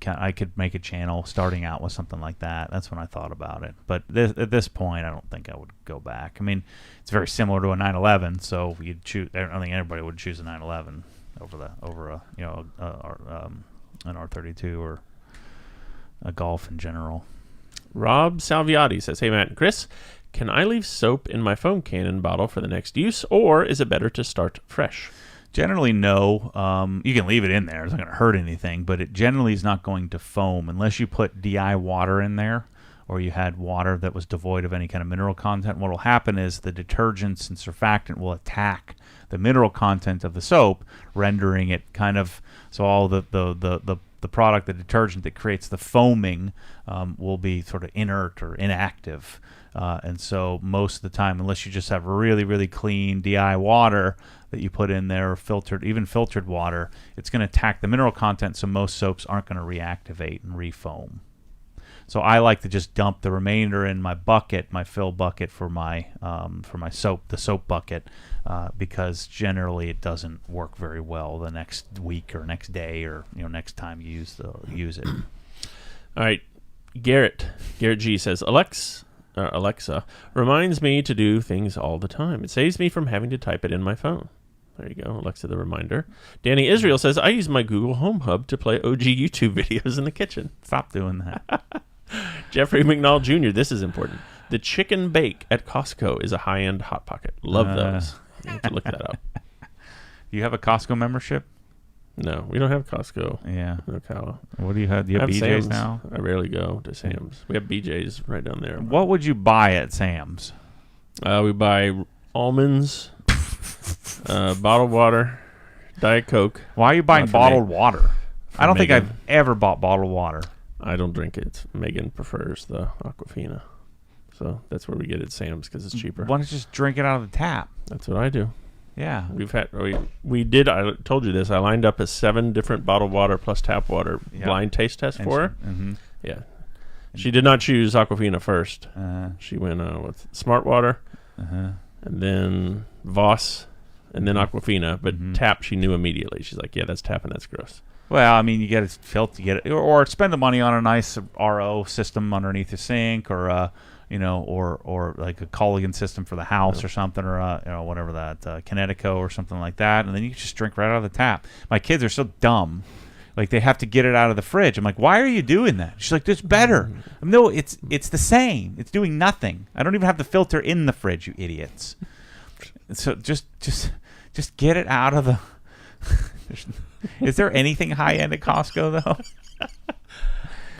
I could make a channel starting out with something like that. That's when I thought about it. But at this point, I don't think I would go back. I mean, it's very similar to a 911, so you'd choose. I don't think anybody would choose a 911 over an R32 or a Golf in general. Rob Salviati says, "Hey Matt and Chris, can I leave soap in my foam cannon bottle for the next use, or is it better to start fresh?" Generally, no. You can leave it in there. It's not going to hurt anything, but it generally is not going to foam unless you put DI water in there, or you had water that was devoid of any kind of mineral content. What will happen is the detergents and surfactant will attack the mineral content of the soap, rendering it kind of so all the product, the detergent that creates the foaming, will be sort of inert or inactive. And so most of the time, unless you just have really, really clean DI water that you put in there, or filtered water, it's going to attack the mineral content, so most soaps aren't going to reactivate and refoam. So I like to just dump the remainder in my bucket, my fill bucket for my soap, the soap bucket, because generally it doesn't work very well the next week or next day or next time you use it. All right, Garrett G says, Alexa reminds me to do things all the time. It saves me from having to type it in my phone. There you go, Alexa the reminder. Danny Israel says, I use my Google Home Hub to play OG YouTube videos in the kitchen. Stop doing that. Jeffrey McNall Jr., this is important. The chicken bake at Costco is a high-end Hot Pocket. Love those. You have to look that up. Do you have a Costco membership? No, we don't have Costco. Yeah. No Ocala. What do you have? Do you have BJ's Sam's now? I rarely go to Sam's. We have BJ's right down there. What would you buy at Sam's? We buy almonds, bottled water, Diet Coke. Why are you buying bottled water? I don't think Megan. I've ever bought bottled water. I don't drink it. Megan prefers the Aquafina. So that's where we get it at Sam's because it's cheaper. Why don't you just drink it out of the tap? That's what I do. Yeah. We did. I told you this. I lined up a 7 different bottled water plus tap water blind taste test for her. Mm-hmm. Yeah. She did not choose Aquafina first. She went with Smart Water, and then Voss, and then Aquafina. But tap, she knew immediately. She's like, yeah, that's tap and that's gross. Well, I mean, you get it filtered, or spend the money on a nice RO system underneath the sink, or or like a Culligan system for the house or something, or whatever that Kinetico or something like that, and then you just drink right out of the tap. My kids are so dumb, like they have to get it out of the fridge. I'm like, why are you doing that? She's like, it's better. No, it's the same. It's doing nothing. I don't even have the filter in the fridge, you idiots. So just get it out of the. Is there anything high end at Costco though?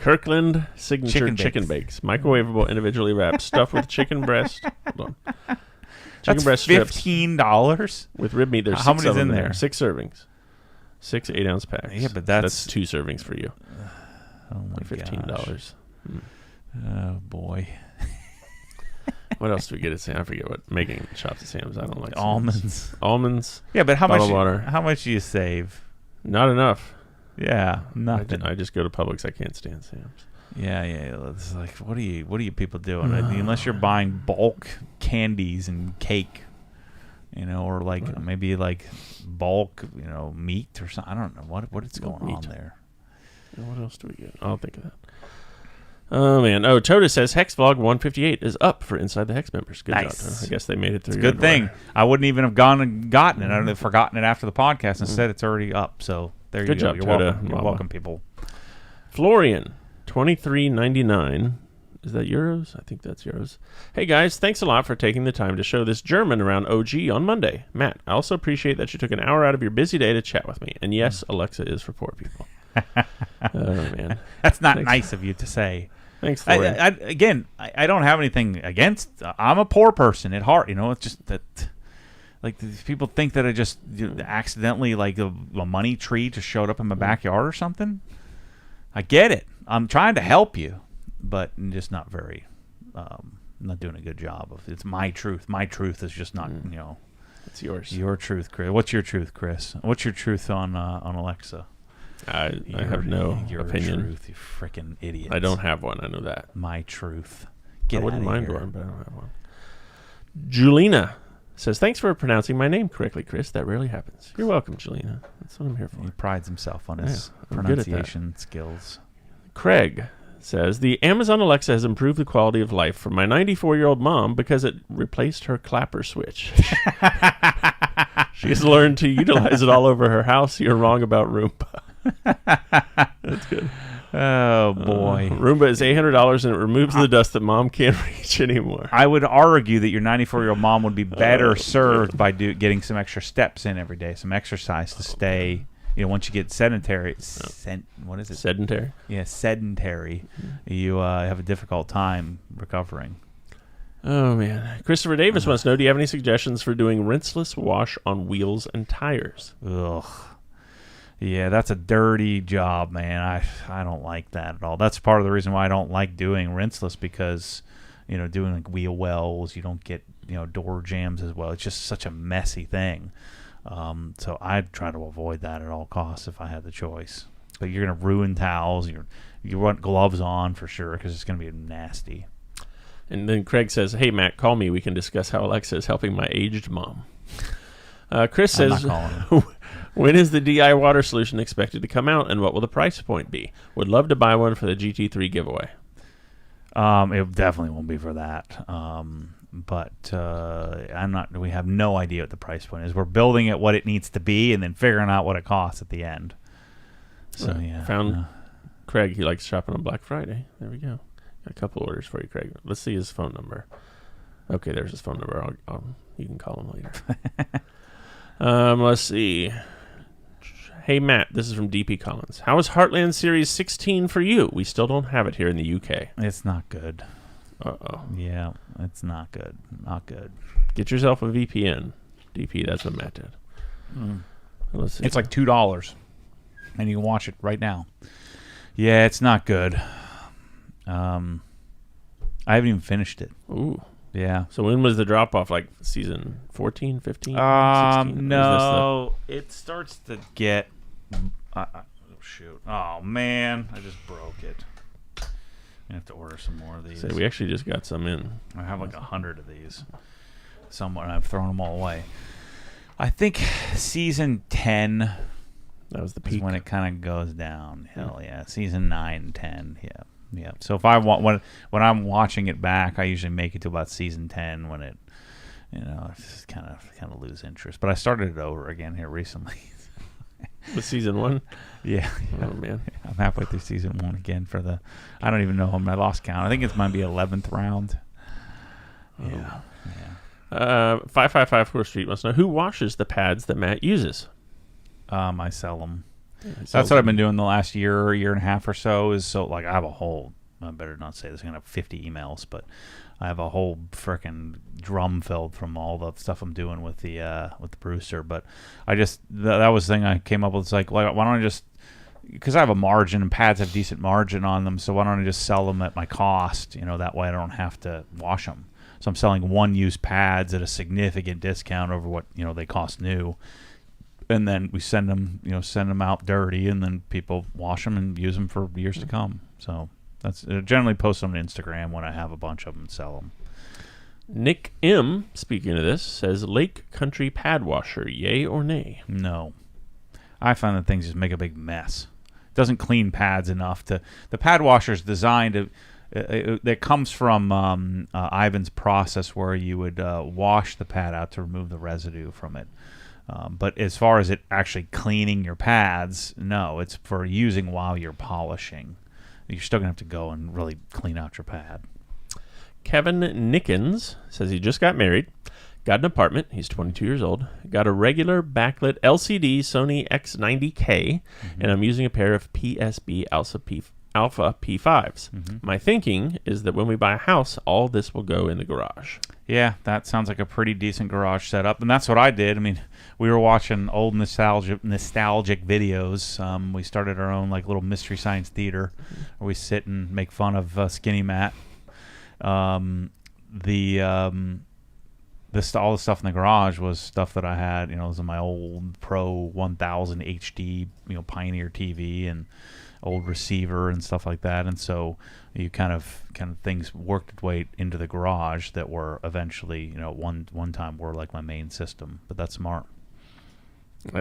Kirkland Signature Chicken Bakes. Microwavable, individually wrapped, stuffed with chicken breast. Hold on. Chicken breast strips. $15 with rib meat. There's how many is in there? 6 servings. 6 8-ounce packs. Yeah, but that's 2 servings for you. Oh my $15. Oh boy. What else do we get at Sam's? I forget what. Making shops at Sam's. I don't like almonds. Almonds. Yeah, but how much? Water. How much do you save? Not enough. Yeah, nothing. I just go to Publix. I can't stand Sam's. Yeah. It's like, what are you people doing? I mean, unless you're buying bulk candies and cake, or like maybe like bulk, meat or something. I don't know what is going on there. And what else do we get? I'll think of that. Oh, man. Oh, Toda says Hex Vlog 158 is up for Inside the Hex members. Good Nice. job, Toda. I guess they made it through. It's a good thing. I wouldn't even have gone and gotten it. I would have forgotten it after the podcast. Instead, it's already up. So there you Good go. job, You're Toda. welcome. You're welcome, people. Florian, 23.99. Is that euros? I think that's euros. Hey, guys. Thanks a lot for taking the time to show this German around OG on Monday. Matt, I also appreciate that you took an hour out of your busy day to chat with me. And yes, Alexa is for poor people. Oh, man. That's not nice of you to say. Thanks, Florian. I don't have anything against. I'm a poor person at heart. It's just that, like, people think that I just accidentally, like, a money tree just showed up in my backyard or something. I get it. I'm trying to help you, but I'm just not very. Not doing a good job of. It's my truth. My truth is just not. It's yours. Your truth, Chris. What's your truth, Chris? What's your truth on Alexa? I have no opinion. Truth, you freaking idiot. I don't have one. I know that. My truth. I wouldn't mind one, but I don't have one. Julina says, thanks for pronouncing my name correctly, Chris. That rarely happens. You're welcome, Julina. That's what I'm here for. He prides himself on his I'm good at that. pronunciation skills. Craig says, the Amazon Alexa has improved the quality of life for my 94-year-old mom because it replaced her clapper switch. She's learned to utilize it all over her house. You're wrong about Roomba. That's good. Oh, boy. Roomba is $800 and it removes the dust that mom can't reach anymore. I would argue that your 94-year-old mom would be better served by getting some extra steps in every day, some exercise to stay, once you get sedentary. What is it? Sedentary? Yeah, sedentary. You have a difficult time recovering. Oh, man. Christopher Davis wants to know, do you have any suggestions for doing rinseless wash on wheels and tires? Ugh. Yeah, that's a dirty job, man. I don't like that at all. That's part of the reason why I don't like doing rinseless because, doing like wheel wells, you don't get, door jams as well. It's just such a messy thing. So I'd try to avoid that at all costs if I had the choice. But you're going to ruin towels. You want gloves on for sure because it's going to be nasty. And then Craig says, hey, Matt, call me. We can discuss how Alexa is helping my aged mom. Chris says, when is the DI water solution expected to come out, and what will the price point be? Would love to buy one for the GT3 giveaway. It definitely won't be for that. But we have no idea what the price point is. We're building it what it needs to be and then figuring out what it costs at the end. So, yeah. Found Craig. He likes shopping on Black Friday. There we go. Got a couple orders for you, Craig. Let's see his phone number. Okay, there's his phone number. You can call him later. Let's see. Hey, Matt, this is from DP Collins. How is Heartland Series 16 for you? We still don't have it here in the UK. It's not good. Uh-oh. Yeah, it's not good. Not good. Get yourself a VPN. DP, that's what Matt did. Let's see. It's like $2, and you can watch it right now. Yeah, it's not good. I haven't even finished it. Ooh. Yeah. So when was the drop-off? Like season 14, 15, 16? No. It starts to get... shoot. Oh, man. I just broke it. I have to order some more of these. So we actually just got some in. I have like 100 of these somewhere, and I've thrown them all away. I think season 10 that was the is peak when it kind of goes down. Hell yeah. Season 9 and 10, yeah. So if I want when I'm watching it back, I usually make it to about season 10 when it, I just kind of lose interest. But I started it over again here recently. With season 1? Yeah. Oh, man. I'm halfway through season 1 again for the... I don't even know. I lost count. I think it might be 11th round. Yeah. 555 4th Street wants to know, who washes the pads that Matt uses? I sell them. That's what I've been doing the last year and a half or so. I have a whole... I better not say this. I'm going to have 50 emails, but I have a whole frickin' drum filled from all the stuff I'm doing with the Brewster. But I just that was the thing I came up with. It's like, why don't I just, because I have a margin and pads have decent margin on them, so why don't I just sell them at my cost? That way I don't have to wash them. So I'm selling one-use pads at a significant discount over what they cost new, and then we send them out dirty, and then people wash them and use them for years to come. So. That's generally post on Instagram when I have a bunch of them and sell them. Nick M, speaking of this, says Lake Country pad washer, yay or nay? No. I find that things just make a big mess. It doesn't clean pads enough. The pad washer is designed to... that comes from Ivan's process where you would wash the pad out to remove the residue from it. But as far as it actually cleaning your pads, no. It's for using while you're polishing. You're still going to have to go and really clean out your pad. Kevin Nickens says he just got married, got an apartment, he's 22 years old, got a regular backlit LCD Sony X90K, and I'm using a pair of PSB Alpha P5s. My thinking is that when we buy a house, all this will go in the garage. Yeah, that sounds like a pretty decent garage setup, and that's what I did. I mean, we were watching old nostalgic videos. We started our own like little Mystery Science Theater, where we sit and make fun of Skinny Matt. All the stuff in the garage was stuff that I had. It was in my old Pro 1000 HD, Pioneer TV and old receiver and stuff like that. And so you kind of things worked its way into the garage that were eventually, one time were like my main system. But that's smart.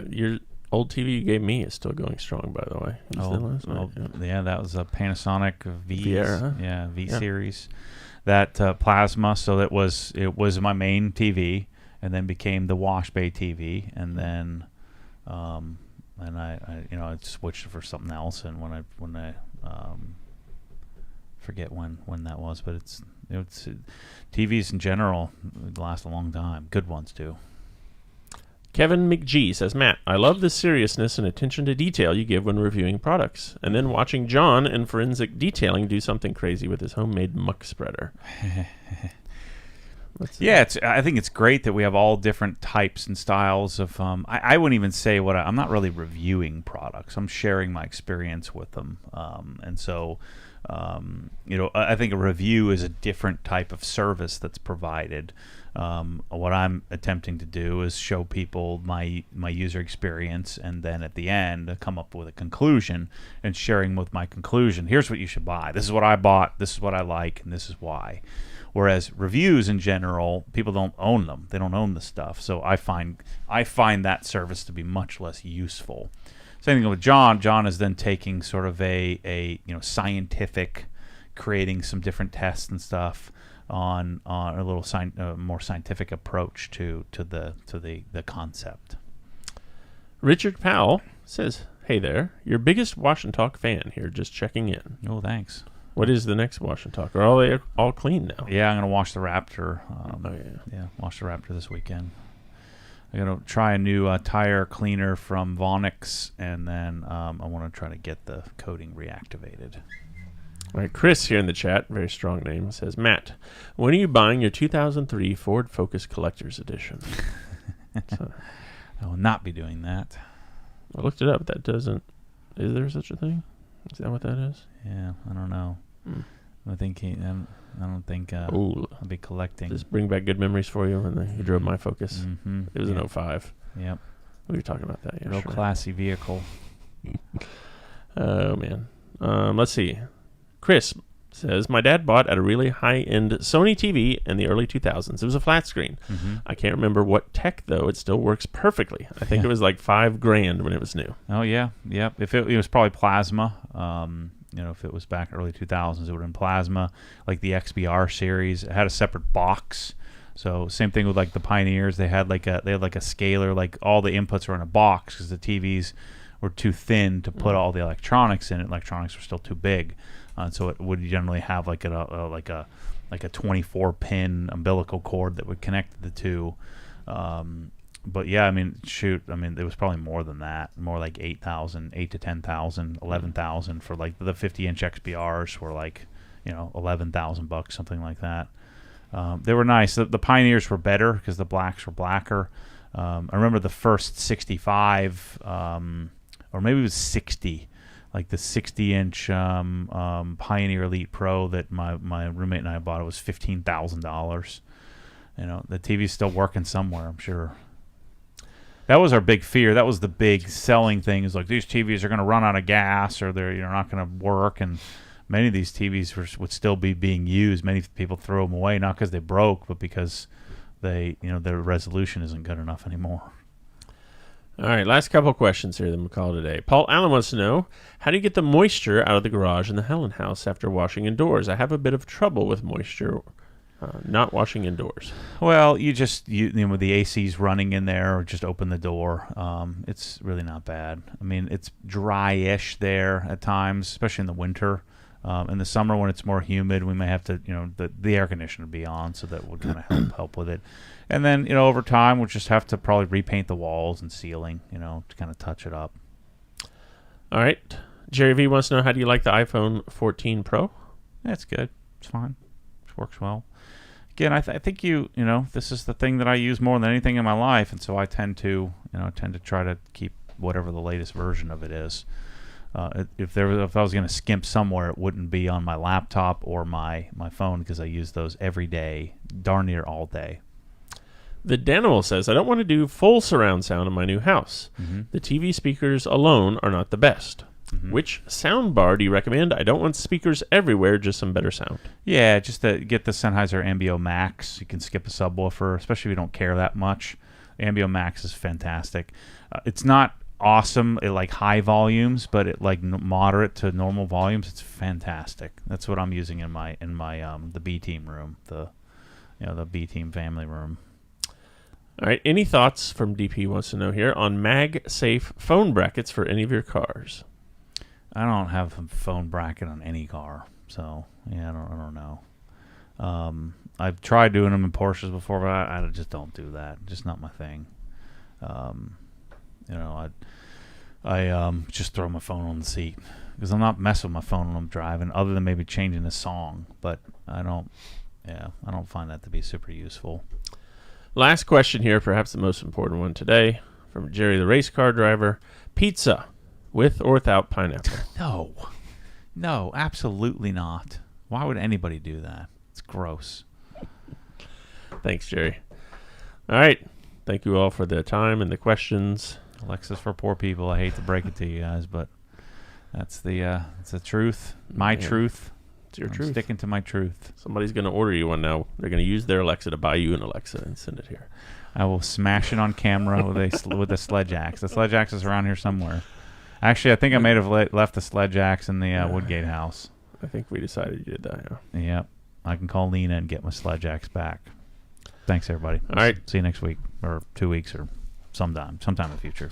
Your old TV you gave me is still going strong, by the way. Yeah, that was a Panasonic V series. That plasma, so it was my main TV, and then became the wash bay TV, and then I switched for something else, and when I forget when that was, but it's TVs in general last a long time. Good ones too. Kevin McGee says, Matt, I love the seriousness and attention to detail you give when reviewing products, and then watching John in Forensic Detailing do something crazy with his homemade muck spreader. I think it's great that we have all different types and styles of. I wouldn't even say I'm not really reviewing products. I'm sharing my experience with them, and so. I think a review is a different type of service that's provided. What I'm attempting to do is show people my user experience, and then at the end come up with a conclusion and sharing with my conclusion. Here's what you should buy. This is what I bought. This is what I like, and this is why. Whereas reviews in general, people don't own them. They don't own the stuff. So I find that service to be much less useful. Same thing with John. John is then taking sort of a scientific, creating some different tests and stuff on a little more scientific approach to the concept. Richard Powell says, "Hey there, your biggest Wash and Talk fan here, just checking in." Oh, thanks. What is the next Wash and Talk? Are they all clean now? Yeah, I'm gonna wash the Raptor. Wash the Raptor this weekend. I'm going to try a new tire cleaner from Vonix, and then I want to try to get the coating reactivated. All right, Chris here in the chat, very strong name, says, Matt, when are you buying your 2003 Ford Focus Collector's Edition? I will not be doing that. I looked it up. That doesn't... Is there such a thing? Is that what that is? Yeah, I don't know. I don't think I'll be collecting. Just bring back good memories for you when you drove my Focus. Mm-hmm. It was an 05. Yep. We were talking about that. Yeah, real classy vehicle. Oh, man. Let's see. Chris says, my dad bought at a really high-end Sony TV in the early 2000s. It was a flat screen. Mm-hmm. I can't remember what tech, though. It still works perfectly. I think it was like $5,000 when it was new. Oh, yeah. Yep. If it was probably plasma. If it was back early 2000s, it would have been plasma, like the XBR series. It had a separate box. So same thing with like the Pioneers. They had like a scaler, like all the inputs were in a box because the TVs were too thin to put all the electronics in. Electronics were still too big, so it would generally have like a 24-pin umbilical cord that would connect the two. But yeah, it was probably more than that, more like 8,000, 8 to 10,000, 11,000 for like the 50-inch XBRs were like, $11,000, something like that. They were nice. The Pioneers were better because the blacks were blacker. I remember the first 65, or maybe it was 60, like the 60-inch Pioneer Elite Pro that my roommate and I bought. It was $15,000. The TV's still working somewhere, I'm sure. That was our big fear. That was the big selling thing. Is like these TVs are going to run out of gas, or they're not going to work. many of these TVs would still be being used. Many people throw them away, not because they broke, but because their resolution isn't good enough anymore. All right, last couple of questions here that we'll call today. Paul Allen wants to know, how do you get the moisture out of the garage in the Helen house after washing indoors? I have a bit of trouble with moisture not washing indoors. Well, you with the AC's running in there, or just open the door. It's really not bad. I mean, it's dry-ish there at times, especially in the winter. In the summer when it's more humid, we may have to, the air conditioner be on, so that would kind of help with it. And then, over time, we'll just have to probably repaint the walls and ceiling, to kind of touch it up. All right. Jerry V wants to know, how do you like the iPhone 14 Pro? That's good. It's fine. It works well. Again, I think this is the thing that I use more than anything in my life, and so I tend to try to keep whatever the latest version of it is. If I was going to skimp somewhere, it wouldn't be on my laptop or my phone, because I use those every day, darn near all day. The Danimal says, I don't want to do full surround sound in my new house. Mm-hmm. The TV speakers alone are not the best. Mm-hmm. Which sound bar do you recommend? I don't want speakers everywhere, just some better sound. Yeah, just to get the Sennheiser Ambio Max. You can skip a subwoofer, especially if you don't care that much. Ambio Max is fantastic. It's not awesome at like high volumes, but at like moderate to normal volumes, it's fantastic. That's what I'm using in my the B Team room, the B Team family room. All right. Any thoughts from DP wants to know here on MagSafe phone brackets for any of your cars? I don't have a phone bracket on any car, so yeah, I don't know. I've tried doing them in Porsches before, but I just don't do that. Just not my thing. I just throw my phone on the seat, because I'm not messing with my phone when I'm driving, other than maybe changing the song. But I don't find that to be super useful. Last question here, perhaps the most important one today, from Jerry the race car driver. Pizza, with or without pineapple? No, absolutely not. Why would anybody do that? It's gross. Thanks, Jerry. All right. Thank you all for the time and the questions. Alexa's for poor people. I hate to break it to you guys, but it's the truth. My truth. It's your I'm truth. sticking to my truth. Somebody's going to order you one now. They're going to use their Alexa to buy you an Alexa and send it here. I will smash it on camera with a sledge axe. The sledge axe is around here somewhere. Actually, I think I may have left the sledge axe in the Woodgate house. I think we decided you did that, yeah. Yep. I can call Lena and get my sledge axe back. Thanks, everybody. All right. See you next week, or 2 weeks, or sometime in the future.